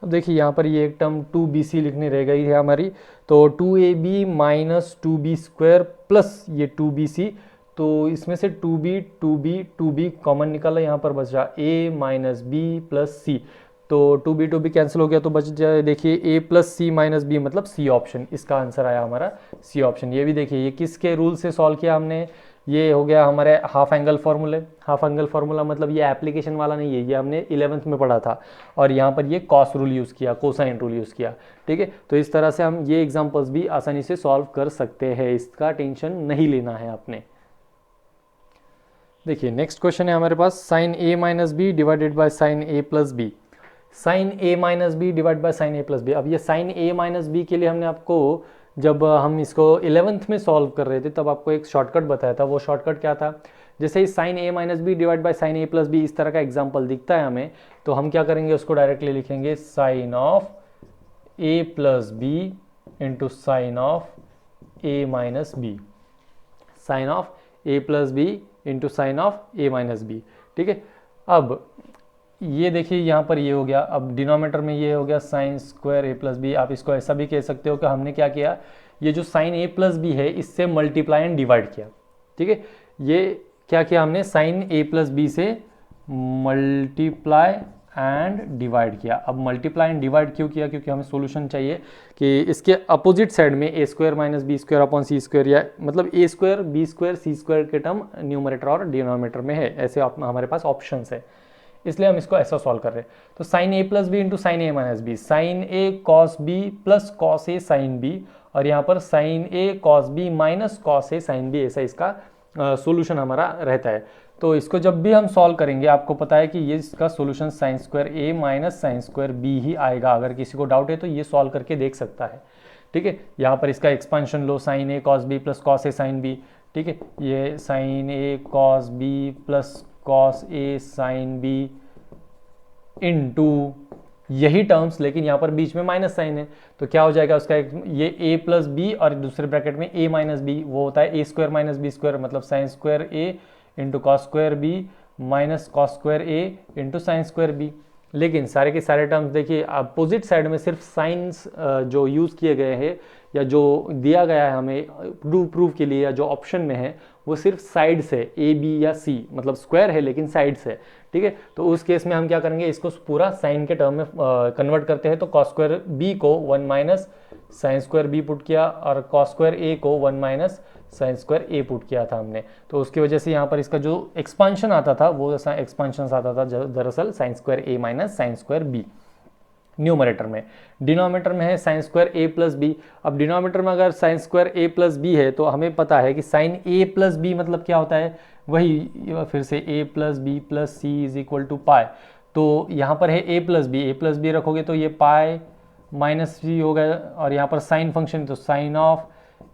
अब देखिए यहाँ पर ये एक टर्म 2bc लिखनी रह गई है हमारी, तो 2ab minus 2b square plus ये 2bc, तो इसमें से 2b कॉमन निकाला, यहाँ पर बच रहा a minus b plus c, तो 2b कैंसिल हो गया तो बच जाए देखिए a plus C minus B मतलब c ऑप्शन। इसका आंसर आया हमारा c ऑप्शन। ये भी देखिए ये किसके रूल से सॉल्व किया हमने, ये हो गया हमारे हाफ एंगल फॉर्मूले। हाफ एंगल फॉर्मूला मतलब ये एप्लीकेशन वाला नहीं है, ये हमने 11th में पढ़ा था, और यहाँ पर ये कॉस रूल यूज़ किया, कोसाइन रूल यूज़ किया। ठीक है, तो इस तरह से हम ये एग्जाम्पल्स भी आसानी से सॉल्व कर सकते हैं, इसका टेंशन नहीं लेना है आपने। देखिए नेक्स्ट क्वेश्चन है हमारे पास, sine a minus B divided by sine a plus B. Sine a minus B divide by sine a plus B. अब ये साइन a माइनस बी के लिए हमने आपको, जब हम इसको 11th में सॉल्व कर रहे थे तब आपको एक शॉर्टकट बताया था। वो शॉर्टकट क्या था, जैसे ही sine a minus B divide by sine a plus B इस तरह का एग्जाम्पल दिखता है हमें, तो हम क्या करेंगे उसको डायरेक्टली लिखेंगे sine of a plus B into sine of a minus B, sine of a plus B into sine of a minus B. ठीक है, अब ये देखिए यहाँ पर ये हो गया, अब डिनोमिनेटर में ये हो गया sine square a plus B. आप इसको ऐसा भी कह सकते हो कि हमने क्या किया, ये जो साइन a प्लस बी है इससे मल्टीप्लाई एंड डिवाइड किया। ठीक है, ये क्या किया हमने, साइन a प्लस बी से मल्टीप्लाई एंड डिवाइड किया। अब मल्टीप्लाई एंड डिवाइड क्यों किया, क्योंकि हमें सॉल्यूशन चाहिए कि इसके अपोजिट साइड में a square minus B square upon C square, या मतलब a square B square C square के टर्म न्यूमरेटर और डिनोमिनेटर में है, ऐसे हमारे पास ऑप्शंस है, इसलिए हम इसको ऐसा सॉल्व कर रहे हैं। तो sine a plus B into sine a minus B, sine a cos B plus cos a sine B, और यहाँ पर sine a cos B minus cos a sine B, ऐसा इसका सॉल्यूशन हमारा रहता है। तो इसको जब भी हम सॉल्व करेंगे आपको पता है कि ये इसका solution sign square a minus sine square b ही आएगा। अगर किसी को डाउट है तो ये सॉल्व करके देख सकता है। ठीक है। यहाँ पर इसका expansion low, sign A cos B plus cos A sign B, ठीक है। ये sign A cos B plus cos A sine B into यही टर्म्स, लेकिन यहाँ पर बीच में माइनस साइन है, तो क्या हो जाएगा उसका ये a प्लस बी और दूसरे ब्रैकेट में a माइनस बी, वो होता है a square minus B square, मतलब sine square a into cos square B minus cos square a into sine square B. लेकिन सारे के सारे टर्म्स देखिए अपोजिट साइड में सिर्फ साइंस जो यूज़ किए गए हैं या जो दिया गया है हमें प्रूफ के लिए या जो ऑप्शन में है वो सिर्फ साइड से ए बी या सी, मतलब स्क्वायर है लेकिन साइड से, ठीक है। तो उस केस में हम क्या करेंगे, इसको पूरा साइन के टर्म में कन्वर्ट करते हैं। तो कॉस स्क्वायर बी को 1 minus sine square B put किया और कॉस स्क्वायर ए को 1 माइनस साइन स्क्वायर ए पुट किया था हमने, तो उसकी वजह से यहाँ पर इसका जो एक्सपांशन आता था वो एक्सपांशन आता था दरअसल sine square A minus sine square B numerator में। डिनोमिनेटर में है sine square A plus B. अब डिनोमिनेटर में अगर sine square A plus B है तो हमें पता है कि साइन ए प्लस बी मतलब क्या होता है, वही फिर से A plus C is equal to pi. तो यहाँ पर है ए प्लस बी रखोगे तो ये पाई माइनस सी होगा, और यहाँ पर साइन फंक्शन तो sine of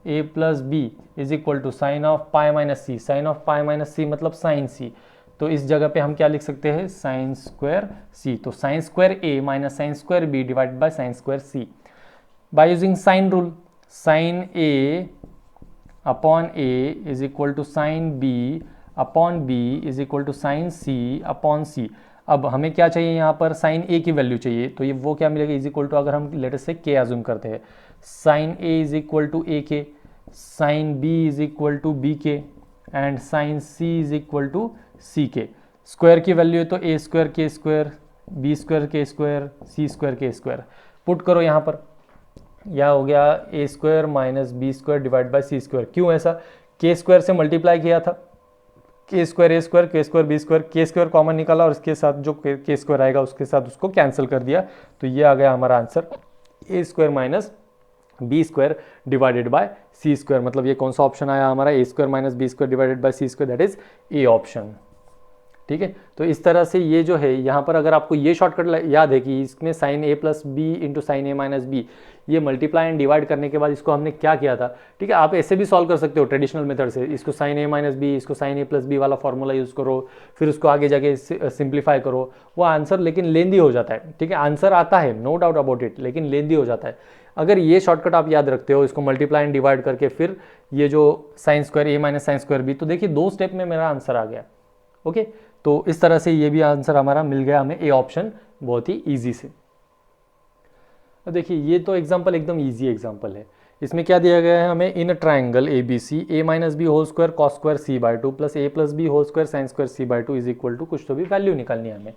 A plus B is equal to sine of pi minus C, sine of pi minus C मतलब साइन सी। तो इस जगह पे हम क्या लिख सकते हैं, साइन स्क्वायर सी। तो sine square A minus sine square B divide by sine square C by using sine rule. Sine A upon A is equal to sine B upon B is equal to sine C upon C. अब हमें क्या चाहिए, यहाँ पर sign ए की value चाहिए, तो ये वो क्या मिलेगा, इज इक्वल टू अगर हम लेटेस्ट से के अज्यूम करते हैं, sine A is equal to A K, sine B is equal to B K and sine C is equal to C K. Square की वैल्यू है तो A square K square B square K square C square K square, put करो यहाँ पर, यह हो गया A square minus B square divide by C square. क्यों ऐसा, के स्क्वायर से मल्टीप्लाई किया था, K square A square K square B square, K square common निकाला और इसके साथ जो के स्क्वायर आएगा उसके साथ उसको कैंसिल कर दिया, तो ये आ गया हमारा answer A square minus B square divided by C square. मतलब ये कौन सा ऑप्शन आया हमारा, A square minus B square divided by C square, that is A option, ठीक है। तो इस तरह से ये जो है यहाँ पर अगर आपको ये शॉर्टकट याद है कि इसमें sign A plus B into sine A minus B, ये मल्टीप्लाई एंड डिवाइड करने के बाद इसको हमने क्या किया था, ठीक है। आप ऐसे भी सॉल्व कर सकते हो ट्रेडिशनल मेथड से, इसको साइन ए माइनस बी, इसको साइन ए प्लस बी वाला फॉर्मूला यूज़ करो, फिर उसको आगे जाके सिंप्लीफाई करो, वो आंसर लेकिन लेंदी हो जाता है, ठीक है। आंसर आता है नो डाउट अबाउट इट, लेकिन लेंदी हो जाता है। अगर ये शॉर्टकट आप याद रखते हो, इसको मल्टीप्लाई एंड डिवाइड करके फिर ये जो sign square A minus sine square B, तो देखिए 2 स्टेप में मेरा आंसर आ गया, ओके। तो इस तरह से ये भी आंसर हमारा मिल गया हमें ए ऑप्शन बहुत ही ईजी से। अब देखिए ये तो एग्जाम्पल एकदम ईजी एग्जाम्पल है। इसमें क्या दिया गया है हमें, in a triangle A B C A minus B whole square cos square C by two plus A plus B whole square sine square C by two is equal to कुछ तो भी वैल्यू निकालनी है हमें।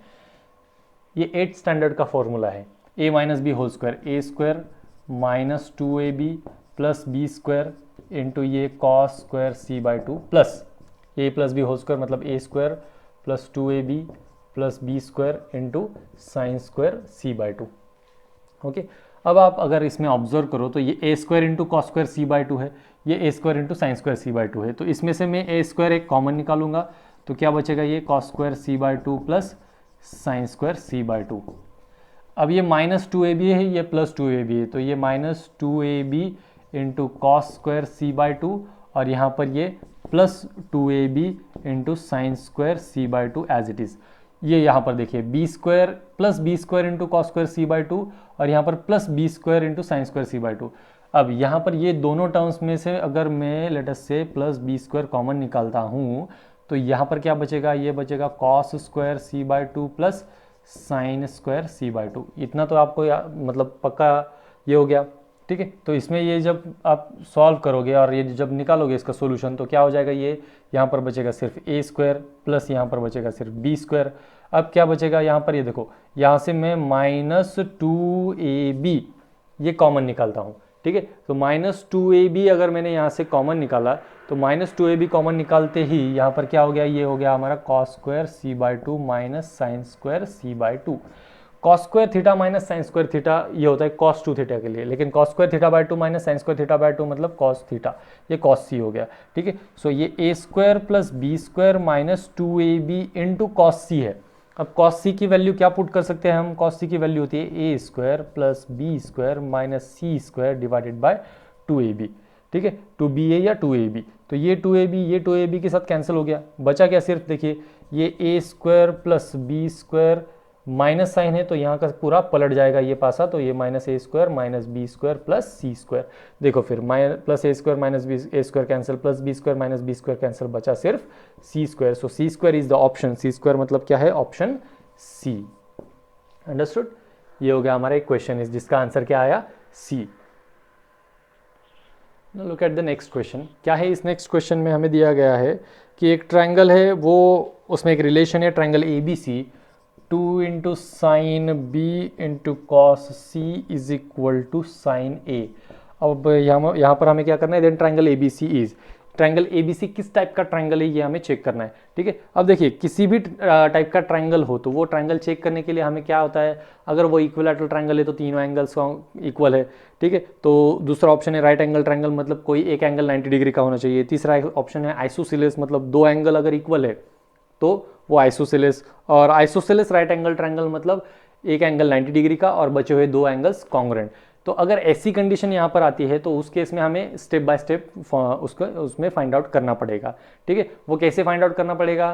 ये 8th standard का formula है, A minus B whole square A square minus 2ab plus B square into ये cos square C by two plus A plus B whole square मतलब A square plus 2ab plus B square into sine square C by two, okay. अब आप अगर इसमें observe करो तो ये A square into cos square C by two है, ये A square into sine square C by two है, तो इसमें से मैं ए स्क्वायर एक कॉमन निकालूंगा तो क्या बचेगा, ये cos square C by two plus sine square C by two. अब ये माइनस 2ab है, ये प्लस 2ab है, तो ये minus 2ab into cos square C by two और यहाँ पर ये plus 2ab into sine square C by two as it is. ये यहाँ पर देखिए B square plus B square into cos square C by two और यहाँ पर plus B square into sine square C by two. अब यहाँ पर ये दोनों टर्म्स में से अगर मैं let's say plus B square common निकालता हूँ तो यहाँ पर क्या बचेगा, ये बचेगा cos square C by two plus sine square C by two. इतना तो आपको मतलब पक्का ये हो गया, ठीक है। तो इसमें ये जब आप सॉल्व करोगे और ये जब निकालोगे इसका सॉल्यूशन तो क्या हो जाएगा, ये यहाँ पर बचेगा सिर्फ ए स्क्वायर प्लस यहाँ पर बचेगा सिर्फ बी स्क्वायर। अब क्या बचेगा यहाँ पर, ये देखो यहाँ से मैं माइनस 2ab ये कॉमन निकालता हूँ, ठीक है। तो माइनस 2ab अगर मैंने यहाँ से कॉमन निकाला तो माइनस 2ab कॉमन निकालते ही यहाँ पर क्या हो गया, ये हो गया हमारा cos square C by two minus sine square C by two. Cos square theta minus sine square theta ये होता है कॉस 2 थीटा के लिए, लेकिन cos square theta by two minus sine square theta by two मतलब cos theta, ये cos C हो गया, ठीक है। सो ये A square plus B square minus 2ab into cos C है। अब कॉस सी की वैल्यू क्या पुट कर सकते हैं हम, कॉस सी की वैल्यू होती है A square plus B square minus C square divided by 2ab, ठीक है, 2ba या 2ab। तो ये 2ab के साथ कैंसिल हो गया, बचा क्या सिर्फ देखिए ये A square plus B square, minus sine है तो यहाँ का पूरा पलट जाएगा ये पासा, तो ये minus A square minus B square plus C square. देखो फिर plus A square minus B A square cancel, plus B square minus B square cancel, बचा सिर्फ C square. So C square is the option, C square मतलब क्या है, option C. Understood? ये हो गया हमारा एक क्वेश्चन इस जिसका आंसर क्या आया, C. Look at the next question. क्या है इस नेक्स्ट क्वेश्चन में, हमें दिया गया है कि एक ट्रायंगल है, वो उसमें एक रिलेशन है triangle A B C, 2 into sine B into cos C is equal to sine A. अब यहाँ पर हमें क्या करना है, then triangle A B C is, triangle A B C किस टाइप का ट्रायंगल है ये हमें चेक करना है, ठीक है। अब देखिए किसी भी टाइप का ट्रायंगल हो तो वो ट्रायंगल चेक करने के लिए हमें क्या होता है, अगर वो इक्विलैटरल ट्रायंगल है तो तीनों एंगल्स इक्वल है, ठीक है। तो दूसरा ऑप्शन है राइट एंगल ट्रायंगल, मतलब कोई एक एंगल 90 डिग्री का होना चाहिए। तीसरा ऑप्शन है आइसोसेलेस, मतलब दो एंगल अगर इक्वल है तो वो आइसोसेलेस, और आइसोसेलेस राइट एंगल ट्रायंगल मतलब एक एंगल 90 डिग्री का और बचे हुए दो एंगल्स कॉन्ग्रुएंट। तो अगर ऐसी कंडीशन यहाँ पर आती है तो उस केस में हमें स्टेप बाय स्टेप उसको उसमें फाइंड आउट करना पड़ेगा, ठीक है। वो कैसे फाइंड आउट करना पड़ेगा,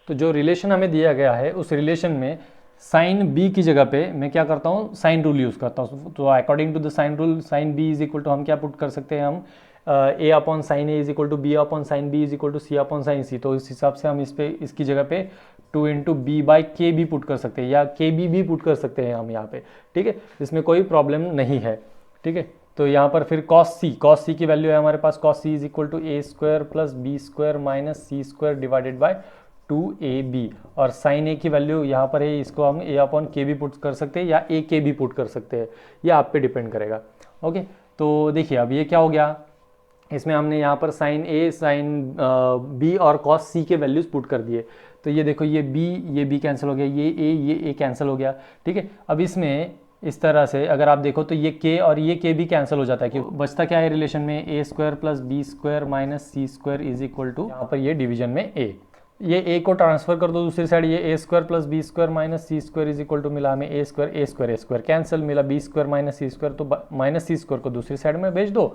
तो जो रिलेशन हमें दिया गया है उस रिलेशन में साइन बी की जगह पे मैं क्या करता हूँ, साइन रूल यूज़ करता हूँ। तो according to the sine rule sine B is equal to हम क्या पुट कर सकते हैं, हम A upon sine A is equal to B upon sine B is equal to C upon sine C. तो इस हिसाब से हम इस पे इसकी जगह पे 2 इंटू बी बाई के भी पुट कर सकते हैं, या के बी भी पुट कर सकते हैं हम यहाँ पे, ठीक है, इसमें कोई प्रॉब्लम नहीं है, ठीक है। तो यहाँ पर फिर कॉस सी की वैल्यू है हमारे पास, cos C is equal to A square plus B square minus C square divided by 2ab। और साइन ए की वैल्यू यहाँ पर है, इसको हम ए अपॉन के भी पुट कर सकते हैं या ए के भी पुट कर सकते हैं, ये आप पे डिपेंड करेगा। ओके, तो देखिए अब ये क्या हो गया, इसमें हमने यहाँ पर साइन ए साइन बी और कॉस सी के वैल्यूज पुट कर दिए। तो ये देखो ये बी कैंसिल हो गया, ये ए कैंसिल हो गया, ठीक है। अब इसमें इस तरह से अगर आप देखो तो ये के और ये के भी कैंसिल हो जाता है, क्योंकि बचता क्या है रिलेशन में, A square plus B square minus C square is equal to, यहाँ पर ये डिवीजन में ए, ये ए को ट्रांसफर कर दो दूसरी साइड, ये A square plus B square minus C square is equal to मिला हमें ए स्क्वायर कैंसिल, मिला B square minus C square, तो माइनस सी स्क्वायर को दूसरी साइड में भेज दो,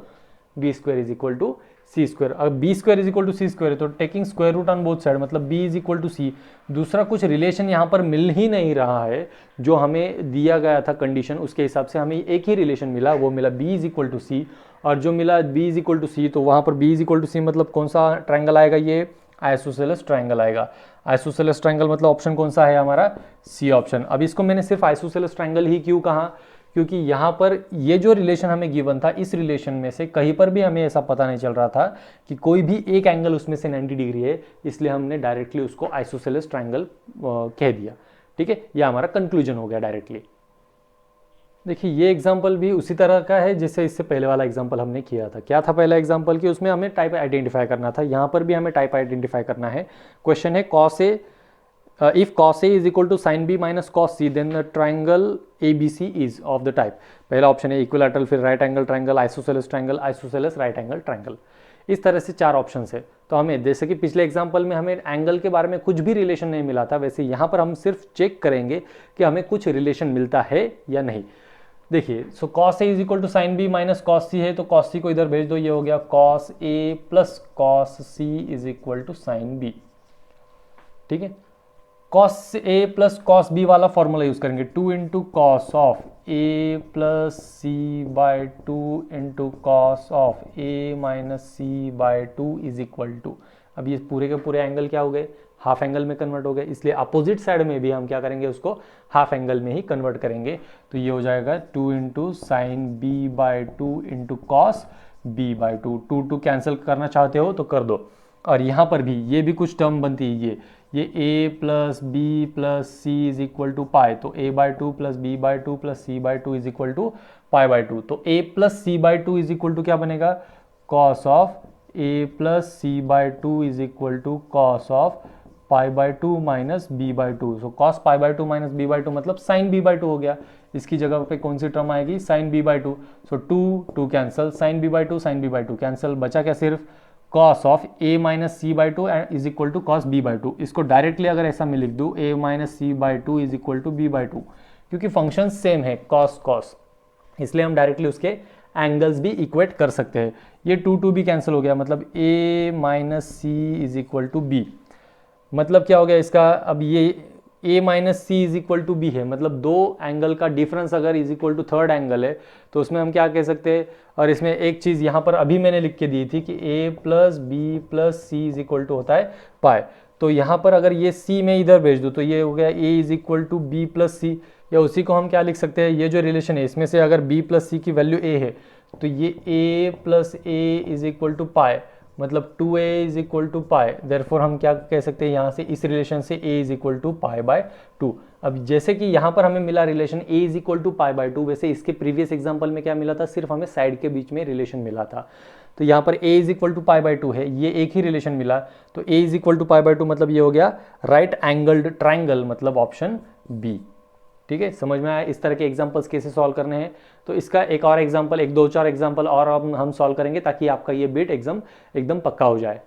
B square is equal to C square. अब B square is equal to C square है तो taking square root on both side, मतलब B is equal to C. दूसरा कुछ रिलेशन यहाँ पर मिल ही नहीं रहा है, जो हमें दिया गया था कंडीशन उसके हिसाब से हमें एक ही रिलेशन मिला, वो मिला बी इज इक्वल टू सी। और जो मिला बी इज इक्वल टू सी, तो वहाँ पर बी इज इक्वल टू सी मतलब कौन सा ट्रायंगल आएगा, ये आइसोसेलेस ट्रायंगल आएगा। आइसोसेलेस ट्रायंगल मतलब ऑप्शन कौन सा है हमारा, सी ऑप्शन। अब इसको मैंने सिर्फ आइसोसेलेस ट्रायंगल ही क्यों कहा, क्योंकि यहाँ पर ये जो रिलेशन हमें गिवन था, इस रिलेशन में से कहीं पर भी हमें ऐसा पता नहीं चल रहा था कि कोई भी एक एंगल उसमें से 90 डिग्री है, इसलिए हमने डायरेक्टली उसको आइसोसेलेस ट्रायंगल कह दिया, ठीक है। ये हमारा कंक्लूजन हो गया डायरेक्टली। देखिए ये एग्जाम्पल भी उसी तरह का है जैसे इससे पहले वाला एग्जाम्पल हमने किया था। क्या था पहला एग्जाम्पल कि उसमें हमें टाइप आइडेंटिफाई करना था, यहाँ पर भी हमें टाइप आइडेंटिफाई करना है। क्वेश्चन है cos A, if cos A is equal to sin B minus cos C, then the triangle ABC is of the type। पहला ऑप्शन है इक्विलैटरल, फिर right angle triangle, isosceles triangle, isosceles right angle triangle. इस तरह से चार option है। तो हमें जैसे कि पिछले एग्जांपल में हमें एंगल के बारे में कुछ भी रिलेशन नहीं मिला था, वैसे यहाँ पर हम सिर्फ चेक करेंगे कि हमें कुछ रिलेशन मिलता है या नहीं। देखिए so cos A is equal to sine B minus cos C है, तो cos C को इधर भेज दो, ये हो गया cos A plus cos C is equal to sine B, ठीक है। cos A plus cos B वाला फॉर्मूला यूज करेंगे, 2 into cos of A plus C by 2 into cos of A minus C by 2 is equal to, अब ये पूरे के पूरे angle क्या हो गए, हाफ एंगल में कन्वर्ट हो गए, इसलिए अपोजिट साइड में भी हम क्या करेंगे, उसको हाफ एंगल में ही कन्वर्ट करेंगे। तो ये हो जाएगा 2 into sine B by 2 into cos B by 2, 2 cancel करना चाहते हो तो कर दो। और यहाँ पर भी ये भी कुछ टर्म बनती है, ये a plus B plus C is equal to pi, तो a by 2 plus B by 2 plus C by 2 is equal to pi by 2। तो a plus C by 2 is equal to क्या बनेगा, cos of a plus C by 2 is equal to cos of pi by 2 minus B by 2। So cos pi by 2 minus B by 2 मतलब sign B by 2 हो गया। इसकी जगह पे कौन सी टर्म आएगी, sine B by 2। So 2 cancel, sine B by 2 sine B by 2 cancel, बचा क्या सिर्फ cos of a minus C by two is equal to cos b by two. इसको डायरेक्टली अगर ऐसा मैं लिख दूँ a minus C by two is equal to b by two, क्योंकि फंक्शन सेम है कॉस कॉस, इसलिए हम डायरेक्टली उसके एंगल्स भी इक्वेट कर सकते हैं। ये टू भी कैंसिल हो गया, मतलब a minus C is equal to B. मतलब क्या हो गया इसका, अब ये a minus C is equal to B है, मतलब दो एंगल का डिफरेंस अगर is equal to third angle है तो उसमें हम क्या कह सकते हैं। और इसमें एक चीज़ यहाँ पर अभी मैंने लिख के दी थी कि a plus B plus C is equal to होता है पाई। तो यहाँ पर अगर ये c में इधर भेज दूँ तो ये हो गया a is equal to B plus C, या उसी को हम क्या लिख सकते हैं, ये जो रिलेशन है इसमें से अगर b प्लस सी की वैल्यू a है तो ये a plus A is equal to pi, मतलब 2a is equal to pi. Therefore हम क्या कह सकते हैं यहाँ से, इस रिलेशन से a is equal to pi by 2। अब जैसे कि यहाँ पर हमें मिला relation a is equal to pi by 2, वैसे इसके प्रीवियस एग्जाम्पल में क्या मिला था, सिर्फ हमें साइड के बीच में रिलेशन मिला था। तो यहाँ पर a is equal to pi by 2 है, ये एक ही रिलेशन मिला, तो a is equal to pi by 2 मतलब ये हो गया राइट एंगल्ड ट्राइंगल, मतलब ऑप्शन बी। ठीक है, समझ में आया इस तरह के एग्जांपल्स कैसे सॉल्व करने हैं। तो इसका एक और एग्जांपल, एक दो चार एग्जांपल और हम सॉल्व करेंगे ताकि आपका ये बिट एग्जाम एकदम पक्का हो जाए।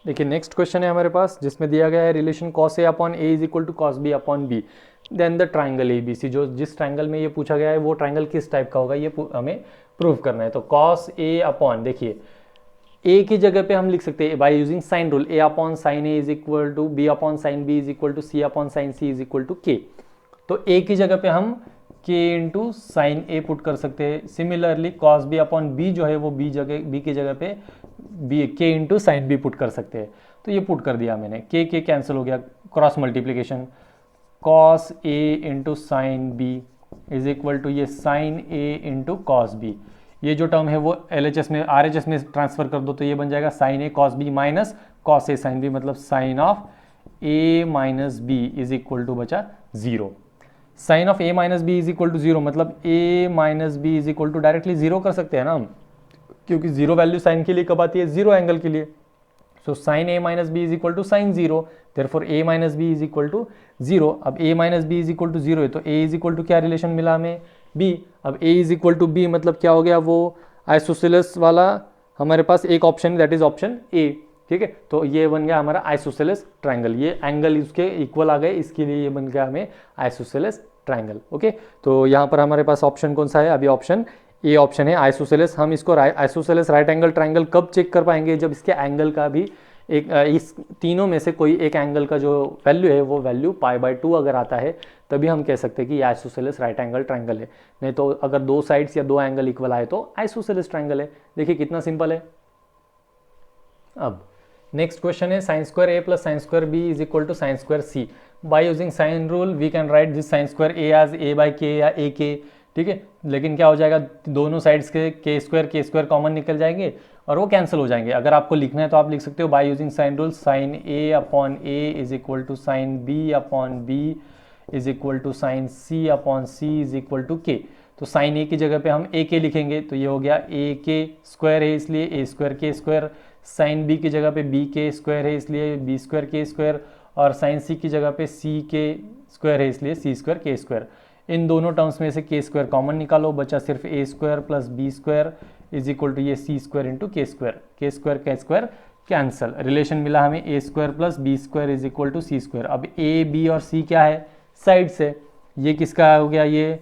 देखिए नेक्स्ट क्वेश्चन है हमारे पास, जिसमें दिया गया है relation cos A upon A is equal to cos B upon B, then the triangle A B C. जो जिस ट्राइंगल में ये पूछा गया है वो ट्राइंगल किस टाइप का होगा ये हमें प्रूव करना है। तो कॉस ए अपॉन, देखिए ए की जगह पे हम लिख सकते हैं by using sine rule, A upon sine A is equal to B upon sine B is equal to C upon sine C is equal to K. तो a की जगह पे हम k into sine A put कर सकते हैं। Similarly cos B upon B जो है वो b की जगह पे k into sine B put कर सकते हैं। तो ये पुट कर दिया मैंने, k कैंसिल हो गया, cross multiplication, cos a into sine B is equal to ये sine a into cos B. ये जो टर्म है वो LHS में RHS में ट्रांसफर कर दो तो ये बन जाएगा sine a cos B minus cos a sine B, मतलब sine of a minus B is equal to बचा 0। Sine of a minus B is equal to 0, मतलब a minus B is equal to directly 0 कर सकते हैं ना हम, क्योंकि 0 value sign के लिए कब आती है, 0 एंगल के लिए। So sine a minus B is equal to sine 0, therefore a minus B is equal to 0। अब a minus B is equal to 0 है तो a इज इक्वल टू क्या रिलेशन मिला हमें, b। अब a is equal to b मतलब क्या हो गया, वो आइसोसेलेस वाला हमारे पास एक option, that is option a। ठीक है, तो ये बन गया हमारा आइसोसेलेस ट्राइंगल, ये एंगल इसके इक्वल आ गए, इसके लिए ये बन गया हमें आइसोसेलेस ट्राइंगल। ओके, तो यहाँ पर हमारे पास ऑप्शन कौन सा है, अभी ऑप्शन ए ऑप्शन है आइसोसेलेस। हम इसको आइसोसेलेस राइट एंगल ट्राइंगल कब चेक कर पाएंगे, जब इसके एंगल का भी एक इस तीनों में से कोई एक एंगल का जो वैल्यू है वो वैल्यू पाई बाय 2 अगर आता है, तभी हम कह सकते हैं कि ये आइसोसेलेस राइट एंगल ट्राइंगल है। नहीं तो अगर दो साइड्स या दो एंगल इक्वल आए तो आइसोसेलेस ट्राइंगल है। देखिए कितना सिंपल है। अब नेक्स्ट क्वेश्चन है sine square A plus sine square B is equal to sine square C. By using sine rule we can write this sine square A as A by K या ए के। ठीक है, लेकिन क्या हो जाएगा, दोनों साइड्स के स्क्वायर कॉमन निकल जाएंगे और वो कैंसिल हो जाएंगे। अगर आपको लिखना है तो आप लिख सकते हो by using sine rule sine A upon A is equal to sine B upon B is equal to sine C upon C is equal to K. तो साइन ए की जगह पे हम ए के लिखेंगे तो ये हो गया ए के स्क्वायर है इसलिए ए square K square, sine B की जगह पे बी के स्क्वायर है इसलिए बी स्क्वायर के स्क्वायर, और साइन सी की जगह पे सी के स्क्वायर है इसलिए सी स्क्वायर के स्क्वायर। इन दोनों टर्म्स में से के स्क्वायर कॉमन निकालो, बचा सिर्फ A square plus B square is equal to ये C square into K square cancel. Relation मिला हमें A square plus B square is equal to C square. अब ए बी और सी क्या है, साइड से, ये किसका हो गया, ये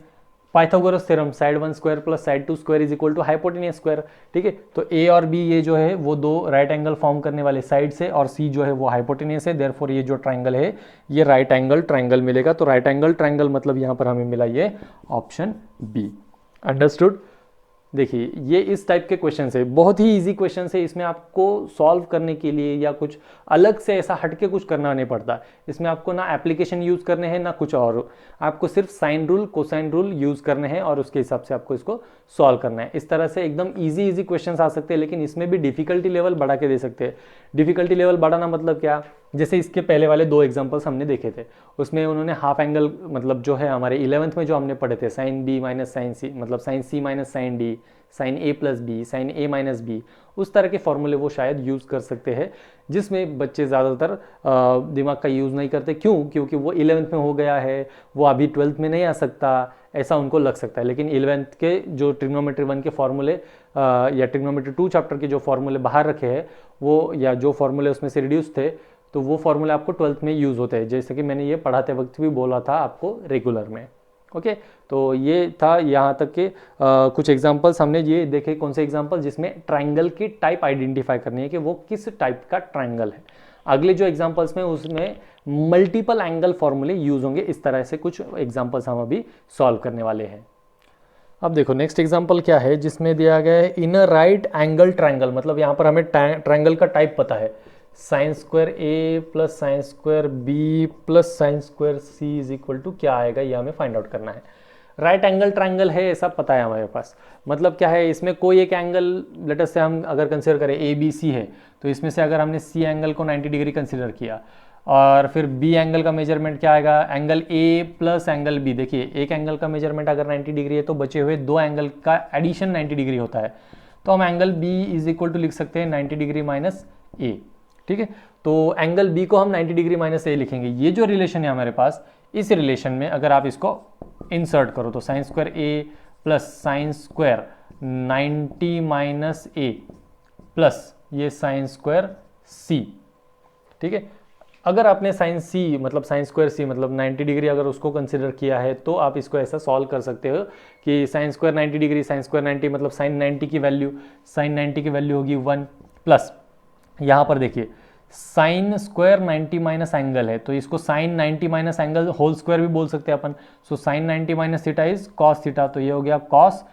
Pythagoras theorem, side 1 square plus side 2 square is equal to hypotenuse square. ठीक है, तो ए और बी ये जो है वो दो राइट एंगल फॉर्म करने वाले साइड से, और सी जो है वो हाइपोटेनियस है, देयरफॉर ये जो ट्राइंगल है ये राइट एंगल ट्राइंगल मिलेगा। तो राइट एंगल ट्राइंगल मतलब यहाँ पर हमें मिला ये ऑप्शन बी। अंडरस्टूड। देखिए ये इस टाइप के क्वेश्चन है, बहुत ही इजी क्वेश्चन है, इसमें आपको सॉल्व करने के लिए या कुछ अलग से ऐसा हटके कुछ करना नहीं पड़ता। इसमें आपको ना एप्लीकेशन यूज़ करने हैं ना कुछ और, आपको सिर्फ sine rule cosine rule use करने हैं और उसके हिसाब से आपको इसको सॉल्व करना है। इस तरह से एकदम इजी क्वेश्चन आ सकते हैं, लेकिन इसमें भी डिफिकल्टी लेवल बढ़ा के दे सकते हैं। डिफिकल्टी लेवल बढ़ाना मतलब क्या, जैसे इसके पहले वाले दो एग्जांपल्स हमने देखे थे, उसमें उन्होंने हाफ एंगल मतलब जो है हमारे 11th में जो हमने पढ़े थे साइन बी माइनस साइन सी, मतलब sine C minus sign D, sign A plus B, sign A minus B, उस तरह के फॉर्मूले वो शायद यूज़ कर सकते हैं, जिसमें बच्चे ज़्यादातर दिमाग का यूज़ नहीं करते। क्यों? क्योंकि वो 11th में हो गया है, वो अभी 12th में नहीं आ सकता, ऐसा उनको लग सकता है। लेकिन 11th के जो ट्रिग्नोमेट्री 1 के फॉर्मूले या ट्रिग्नोमेट्री 2 चैप्टर के जो फॉर्मूले बाहर रखे हैं वो, या जो फॉर्मूले उसमें से रिड्यूस थे, तो वो फॉर्मूले आपको 12th में यूज़ होते हैं, जैसे कि मैंने ये पढ़ाते वक्त भी बोला था आपको रेगुलर में। ओके, तो ये था यहाँ तक के कुछ एग्जांपल्स हमने ये देखे। कौन से एग्जांपल? जिसमें ट्रायंगल की टाइप आइडेंटिफाई करनी है कि वो किस टाइप का ट्रायंगल है। अगले जो एग्जांपल्स में उसमें मल्टीपल एंगल फॉर्मूले यूज होंगे। इस तरह से कुछ एग्जांपल्स हम अभी सॉल्व करने वाले हैं। अब देखो नेक्स्ट एग्जांपल क्या है, जिसमें दिया गया है in a right angle triangle, मतलब यहाँ पर हमें ट्रायंगल का टाइप पता है, sine square A plus sine square B plus sine square C is equal to क्या आएगा, ये हमें फाइंड आउट करना है। राइट एंगल ट्रायंगल है ऐसा पता है हमारे पास, मतलब क्या है, इसमें कोई एक एंगल लेट अस से हम अगर कंसिडर करें ए बी सी है, तो इसमें से अगर हमने सी एंगल को 90 डिग्री कंसिडर किया और फिर बी एंगल का मेजरमेंट क्या आएगा, angle A plus angle B. देखिए एक एंगल का मेजरमेंट अगर 90 डिग्री है तो बचे हुए दो एंगल का एडिशन 90 डिग्री होता है, तो हम angle B is equal to लिख सकते हैं 90 डिग्री माइनस ए। ठीक है, तो एंगल बी को हम 90 डिग्री माइनस ए लिखेंगे। ये जो रिलेशन है हमारे पास, इस रिलेशन में अगर आप इसको इंसर्ट करो तो sine square A plus sine square 90 minus A plus ये साइन स्क्वायर सी। ठीक है, अगर आपने साइन सी मतलब साइन स्क्वायर सी मतलब 90 डिग्री अगर उसको कंसिडर किया है तो आप इसको ऐसा सॉल्व कर सकते हो कि sine square 90 degree, sine square 90 मतलब साइन 90 की वैल्यू, साइन 90 की वैल्यू होगी 1 प्लस यहाँ पर देखिए साइन स्क्वायर 90 माइनस एंगल है, तो इसको sine 90 minus angle whole square भी बोल सकते हैं अपन। So sine 90 minus theta is cos theta, तो ये हो गया cos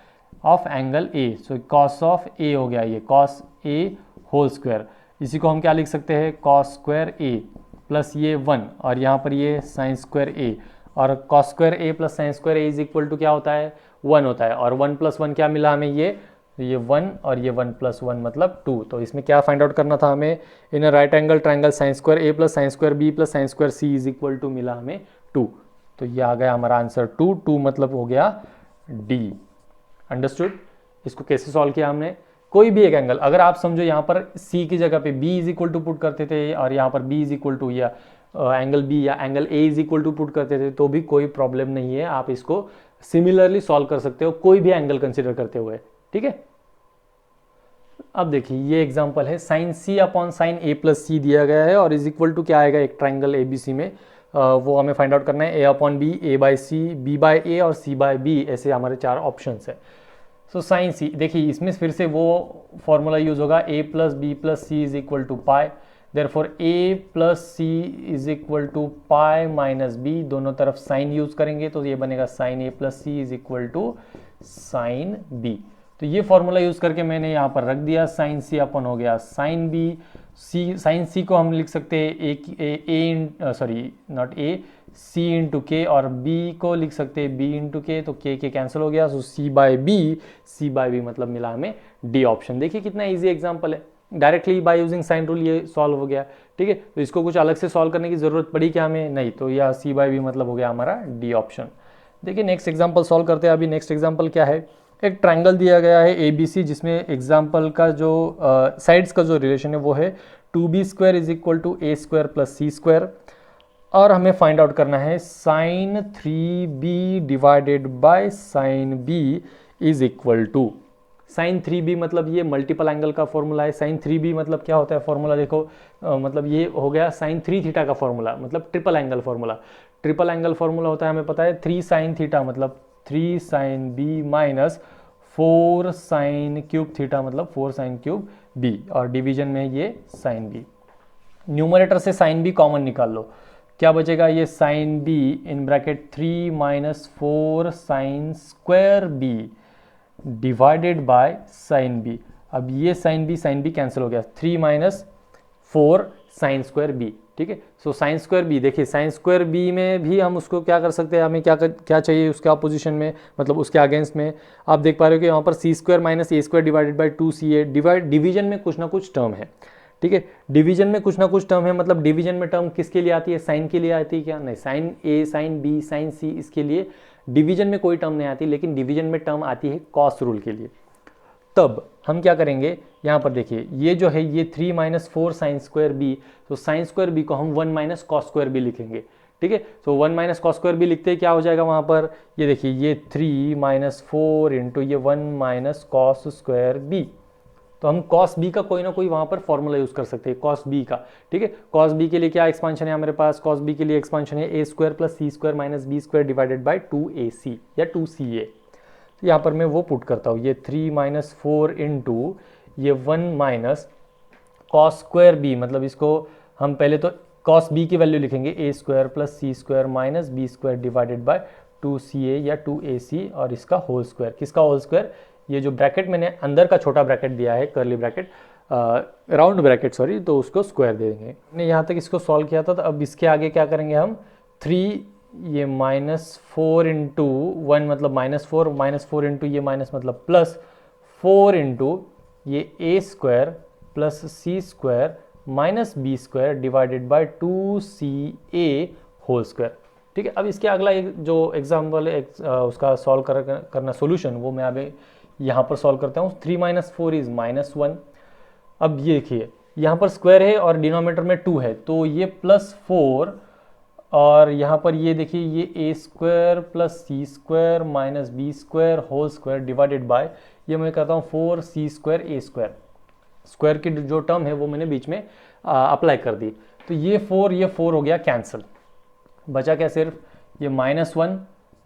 of angle A. So cos of A हो गया ये कॉस ए होल स्क्वायर। इसी को हम क्या लिख सकते हैं, कॉस स्क्वायर ए प्लस ये 1 और यहाँ पर ये साइन स्क्वायर ए, और cos square A plus sine square A is equal to क्या होता है, 1 होता है। और 1 प्लस 1 क्या मिला हमें, ये 1 और ये 1 प्लस 1 मतलब 2। तो इसमें क्या फाइंड आउट करना था हमें, in right angle triangle sine square A plus sine square B plus sine square C is equal to मिला हमें 2। तो ये आ गया हमारा आंसर 2 मतलब हो गया डी। अंडरस्टूड? इसको कैसे सॉल्व किया हमने, कोई भी एक एंगल अगर आप समझो यहाँ पर सी की जगह पे B is equal to put करते थे और यहाँ पर बी इज इक्वल टू या एंगल बी या angle A is equal to put करते थे तो भी कोई प्रॉब्लम नहीं है, आप इसको सिमिलरली सॉल्व कर सकते हो कोई भी एंगल कंसिडर करते हुए। ठीक है, अब देखिए ये एग्जांपल है, sign C upon sine A plus सी दिया गया है और इज इक्वल टू क्या आएगा, एक ट्राइंगल ए बी सी में वो हमें फाइंड आउट करना है, ए अपॉन बी, ए बाय सी, बी बाय ए और सी बाय बी, ऐसे हमारे 4 ऑप्शंस है। सो साइन सी, देखिए इसमें फिर से वो फॉर्मूला यूज होगा, A plus B plus C is equal to pi, therefore A plus C is equal to pi minus B, दोनों तरफ साइन यूज करेंगे तो ये बनेगा sine A plus C is equal to sine B. तो ये formula use करके मैंने यहाँ पर रख दिया, साइन सी अपन हो गया साइन बी, सी साइन सी को हम लिख सकते हैं सी इंटू के, और बी को लिख सकते हैं बी इंटू के, तो के कैंसिल हो गया, सो सी बाय बी मतलब मिला हमें डी ऑप्शन। देखिए कितना इजी एग्जांपल है, directly by using sine rule ये सॉल्व हो गया। ठीक है, तो इसको कुछ अलग से सॉल्व करने की जरूरत पड़ी क्या हमें, नहीं, तो यह सी बाय बी मतलब हो गया हमारा डी ऑप्शन। देखिए नेक्स्ट एग्जाम्पल सॉल्व करते हैं। अभी नेक्स्ट एग्जाम्पल क्या है, एक ट्रायंगल दिया गया है ए बी सी, जिसमें एग्जाम्पल का जो साइड्स का जो रिलेशन है वो है 2b square is equal to A square plus C square, और हमें फाइंड आउट करना है sine 3b divided by sine b is equal to sine 3b, मतलब ये मल्टीपल एंगल का फॉर्मूला है। साइन 3b मतलब क्या होता है फॉर्मूला, देखो मतलब ये हो गया साइन 3 थीटा का फॉर्मूला, मतलब triple angle formula. Triple angle formula होता है हमें पता है 3 साइन थीटा मतलब 3 sine B minus 4 sine cube theta मतलब 4 साइन क्यूब बी, और डिवीजन में ये साइन बी। न्यूमरेटर से साइन बी कॉमन निकाल लो, क्या बचेगा, ये sine B in bracket 3 minus 4 sine square B divided by sine B. अब ये साइन बी कैंसिल हो गया, 3 माइनस 4 साइन स्क्वायर बी। ठीक है, सो साइन स्क्वायर बी, देखिए साइन स्क्वायर बी में भी हम उसको क्या कर सकते हैं, हमें क्या चाहिए उसके अपोजिशन में, मतलब उसके अगेंस्ट में। आप देख पा रहे हो कि यहाँ पर C square minus A square divided by 2ca, division में कुछ ना कुछ टर्म है। ठीक है, डिवीजन में कुछ ना कुछ टर्म है, मतलब डिवीजन में टर्म किसके लिए आती है, साइन के लिए आती है क्या, नहीं, साइन ए साइन बी साइन सी इसके लिए डिवीजन में कोई टर्म नहीं आती, लेकिन डिवीजन में टर्म आती है कॉस रूल के लिए। तब हम क्या करेंगे, यहाँ पर देखिए ये जो है ये 3 माइनस 4 साइन स्क्वायर बी, तो साइन स्क्वायर बी को हम 1 माइनस कॉस स्क्वायर बी लिखेंगे। ठीक है। तो 1 माइनस कॉस स्क्वायर बी लिखते हैं, क्या हो जाएगा वहाँ पर, ये देखिए ये 3 माइनस 4 इंटू ये 1 माइनस कॉस स्क्वायर बी। तो हम कॉस बी का कोई ना कोई वहाँ पर फॉर्मूला यूज़ कर सकते हैं कॉस बी का, ठीक है। कॉस बी के लिए क्या एक्सपांशन है हमारे पास, कॉस बी के लिए एक्सपांशन है A square plus C square minus B square divided by 2ac या 2ca। तो यहाँ पर मैं वो पुट करता हूँ, ये 3 माइनस 4 इंटू ये 1 माइनस कॉस स्क्वायर बी, मतलब इसको हम पहले तो कॉस बी की वैल्यू लिखेंगे A square plus C square minus B square divided by 2ca या 2ac और इसका होल स्क्वायर। किसका होल स्क्वायर, ये जो ब्रैकेट मैंने अंदर का छोटा ब्रैकेट दिया है curly bracket, round bracket sorry, तो उसको स्क्वायर दे देंगे। मैंने यहाँ तक इसको सॉल्व किया था, तो अब इसके आगे क्या करेंगे हम, 3 ये माइनस 4 इंटू 1 मतलब माइनस फोर इंटू ये माइनस मतलब प्लस 4 इंटू ये A square plus C square minus B square divided by 2ca whole square, ठीक है। अब इसके अगला जो एग्जाम्पल उसका सॉल्व करना सोल्यूशन, वो मैं अभी यहाँ पर सॉल्व करता हूँ। 3 माइनस 4 इज -1। अब ये देखिए यहाँ पर स्क्वायर है और डिनोमिनेटर में 2 है, तो ये +4 और यहाँ पर ये देखिए ये A square plus C square minus B square whole square divided by, ये मैं कहता हूँ 4c square A square. Square की जो टर्म है वो मैंने बीच में अप्लाई कर दी, तो ये 4 हो गया कैंसिल, बचा क्या सिर्फ ये -1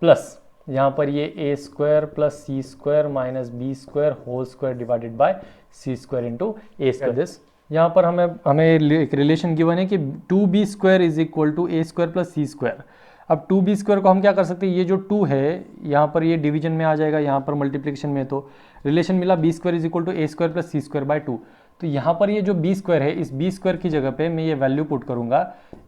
प्लस यहाँ पर ये A square plus C square minus B square whole square divided by C square into A square. This यहाँ पर हमें एक रिलेशन गिवन है कि 2b square is equal to A square plus C square. अब 2b स्क्वायर को हम क्या कर सकते हैं, ये जो 2 है यहाँ पर ये डिवीजन में आ जाएगा, यहाँ पर मल्टीप्लिकेशन में, तो रिलेशन मिला b square is equal to A square plus C square by 2। तो यहाँ पर ये जो b स्क्वायर है, इस b स्क्वायर की जगह पे मैं ये वैल्यू पुट करूँगा,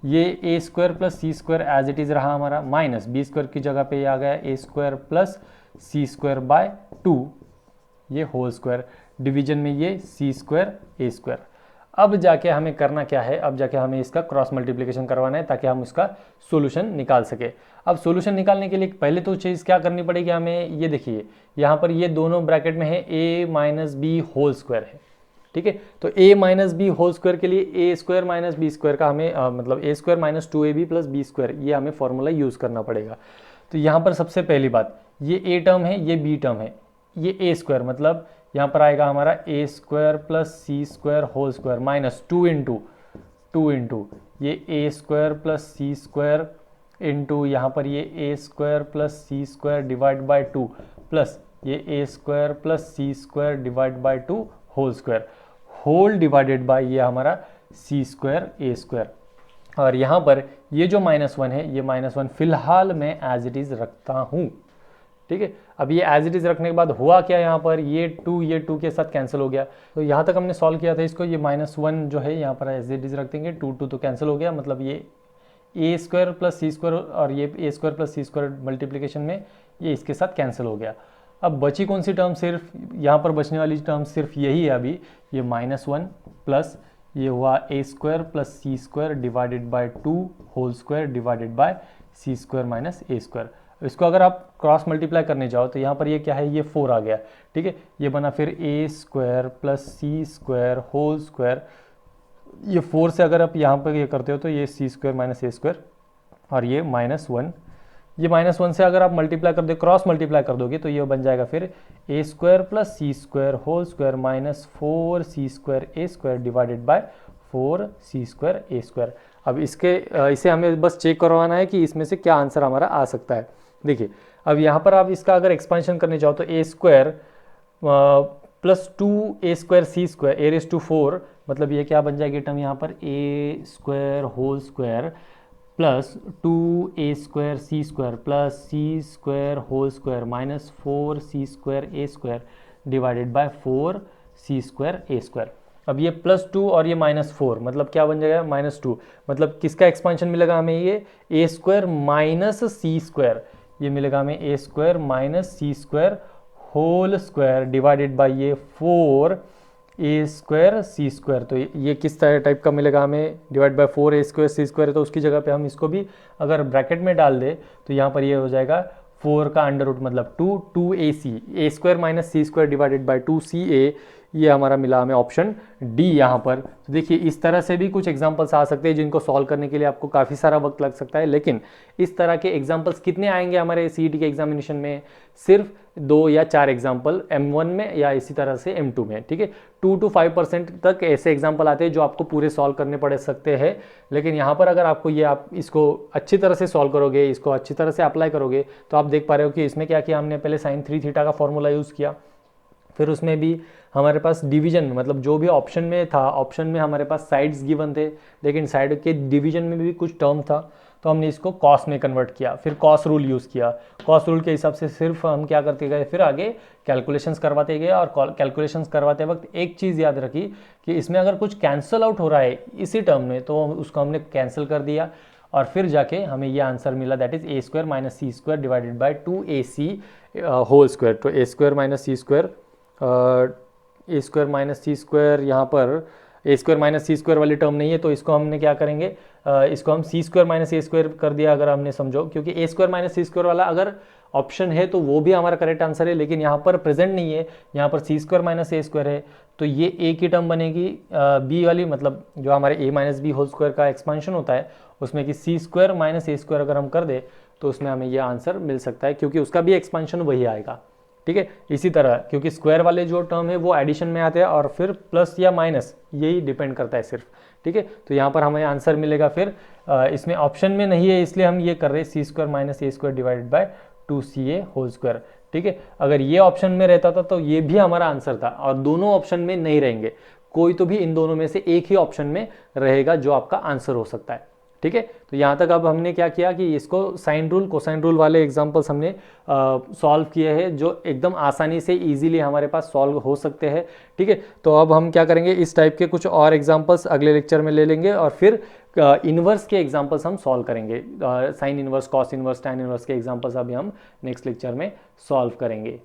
ये A square plus C square as it is रहा हमारा, माइनस b स्क्वायर की जगह पे ये आ गया A square plus C square by 2 ये होल स्क्वायर, डिवीजन में ये सी स्क्वायर ए स्क्वायर। अब जाके हमें करना क्या है, अब जाके हमें इसका क्रॉस मल्टीप्लिकेशन करवाना है ताकि हम उसका सॉल्यूशन निकाल सके। अब सॉल्यूशन निकालने के लिए पहले तो चीज़ क्या करनी पड़ेगी हमें, ये देखिए यहाँ पर ये दोनों ब्रैकेट में है a minus B whole square है, ठीक है। तो a minus B whole square के लिए a square minus B square का हमें मतलब a square minus 2ab plus B square, ये हमें फॉर्मूला यूज़ करना पड़ेगा। तो यहाँ पर सबसे पहली बात, ये a टर्म है, ये b टर्म है, ये a स्क्वायर मतलब यहाँ पर आएगा हमारा A square plus C square whole square minus 2 into ये A square plus C square into यहाँ पर ये A square plus C square divide by 2 plus ये A square plus C square divide by 2 whole square, whole divided by ये हमारा सी square A square. और यहाँ पर ये जो -1 है, ये -1 फिलहाल मैं एज इट इज़ रखता हूँ, ठीक है। अब ये एज इट इज़ रखने के बाद हुआ क्या, यहाँ पर ये 2 के साथ कैंसिल हो गया। तो यहाँ तक हमने सॉल्व किया था इसको, ये -1 जो है यहाँ पर एज इट इज़ रख देंगे, 2 तो कैंसिल हो गया, मतलब ये A square plus C square और ये A square plus C square multiplication में ये इसके साथ कैंसिल हो गया। अब बची कौन सी टर्म, सिर्फ यहाँ पर बचने वाली टर्म सिर्फ यही है अभी, ये -1 प्लस ये हुआ A square plus C square divided by 2 whole square divided by C square minus A square. इसको अगर आप क्रॉस मल्टीप्लाई करने जाओ तो यहाँ पर ये क्या है, ये 4 आ गया, ठीक है। ये बना फिर A square plus C square whole square, ये 4 से अगर आप यहाँ पर ये करते हो तो ये C square minus A square और ये -1, ये -1 से अगर आप मल्टीप्लाई कर दो, क्रॉस मल्टीप्लाई कर दोगे तो ये बन जाएगा फिर A square plus C square whole square minus 4c square A square divided by 4c square A square. अब इसे हमें बस चेक करवाना है कि इसमें से क्या आंसर हमारा आ सकता है। देखिए अब यहाँ पर आप इसका अगर एक्सपेंशन करने जाओ तो A square plus 2a square C square A raise to 4, मतलब ये क्या बन जाएगी टर्म यहाँ पर, A square whole square plus 2a square C square plus C square whole square minus 4c square A square divided by 4c square A square. अब ये +2 और ये -4 मतलब क्या बन जाएगा, -2, मतलब किसका एक्सपेंशन मिलेगा हमें, ये A square minus C square, ये मिलेगा हमें A square minus C square whole square divided by ये 4 ए स्क्वायर सी स्क्वायर। तो ये किस टाइप का मिलेगा हमें, divide by 4 A square C square है, तो उसकी जगह पे हम इसको भी अगर ब्रैकेट में डाल दे तो यहाँ पर ये हो जाएगा 4 का अंडर रूट मतलब 2 2ac, A square minus C square divided by 2ca ये हमारा मिला हमें ऑप्शन डी यहाँ पर। तो देखिए इस तरह से भी कुछ एग्जांपल्स आ सकते हैं जिनको सॉल्व करने के लिए आपको काफ़ी सारा वक्त लग सकता है, लेकिन इस तरह के एग्जांपल्स कितने आएंगे हमारे सीईटी के एग्जामिनेशन में? सिर्फ 2 या 4 एग्जाम्पल M1 में या इसी तरह से M2 में, ठीक है। 2 to 5% तक ऐसे एग्जाम्पल आते हैं जो आपको पूरे सॉल्व करने पड़ सकते हैं, लेकिन यहाँ पर अगर आपको ये आप इसको अच्छी तरह से सॉल्व करोगे, इसको अच्छी तरह से अप्लाई करोगे, तो आप देख पा रहे हो कि इसमें क्या किया हमने, पहले sin 3 थीटा का फॉर्मूला यूज़ किया, फिर उसमें भी हमारे पास डिवीजन, मतलब जो भी ऑप्शन में था, ऑप्शन में हमारे पास साइड्स गिवन थे, लेकिन साइड के डिवीजन में भी कुछ टर्म था, तो हमने इसको कॉस में कन्वर्ट किया, फिर कॉस रूल यूज़ किया, कॉस रूल के हिसाब से सिर्फ हम क्या करते गए, फिर आगे कैलकुलेशंस करवाते गए। और कैलकुलेशंस करवाते वक्त एक चीज़ याद रखी कि इसमें अगर कुछ कैंसिल आउट हो रहा है इसी टर्म में, तो उसको हमने कैंसिल कर दिया, और फिर जाके हमें ये आंसर मिला, that is a square minus C square divided by 2ac whole square. तो a square minus C square, A square minus C square, यहाँ पर A square minus C square वाली टर्म नहीं है, तो इसको हमने क्या करेंगे, इसको हम C square minus A square कर दिया अगर हमने, समझो, क्योंकि A square minus C square वाला अगर ऑप्शन है तो वो भी हमारा करेक्ट आंसर है, लेकिन यहाँ पर प्रेजेंट नहीं है, यहाँ पर C square minus A square है, तो ये ए की टर्म बनेगी, बी वाली, मतलब जो हमारे ए माइनस बी होल स्क्वायर का एक्सपांशन होता है उसमें कि सी स्क्वायर माइनस ए स्क्वायर अगर हम कर दे तो उसमें हमें ये आंसर मिल सकता है, क्योंकि उसका भी एक्सपांशन वही आएगा, ठीक है। इसी तरह क्योंकि स्क्वायर वाले जो टर्म है वो एडिशन में आते हैं, और फिर प्लस या माइनस यही डिपेंड करता है सिर्फ, ठीक है। तो यहाँ पर हमें आंसर मिलेगा, फिर इसमें ऑप्शन में नहीं है इसलिए हम ये कर रहे हैं C square minus A square divided by 2ca whole square, ठीक है। अगर ये ऑप्शन में रहता था तो ये भी हमारा आंसर था, और दोनों ऑप्शन में नहीं रहेंगे, कोई तो भी इन दोनों में से एक ही ऑप्शन में रहेगा जो आपका आंसर हो सकता है, ठीक है। तो यहाँ तक अब हमने क्या किया कि इसको साइन रूल कोसाइन रूल वाले एग्जांपल्स हमने सॉल्व किए हैं, जो एकदम आसानी से इजीली हमारे पास सॉल्व हो सकते हैं, ठीक है। तो अब हम क्या करेंगे, इस टाइप के कुछ और एग्जांपल्स अगले लेक्चर में ले लेंगे, और फिर इन्वर्स के एग्जांपल्स हम सॉल्व करेंगे, sign inverse, cos inverse, tan inverse के एग्जांपल्स अभी हम नेक्स्ट लेक्चर में सॉल्व करेंगे।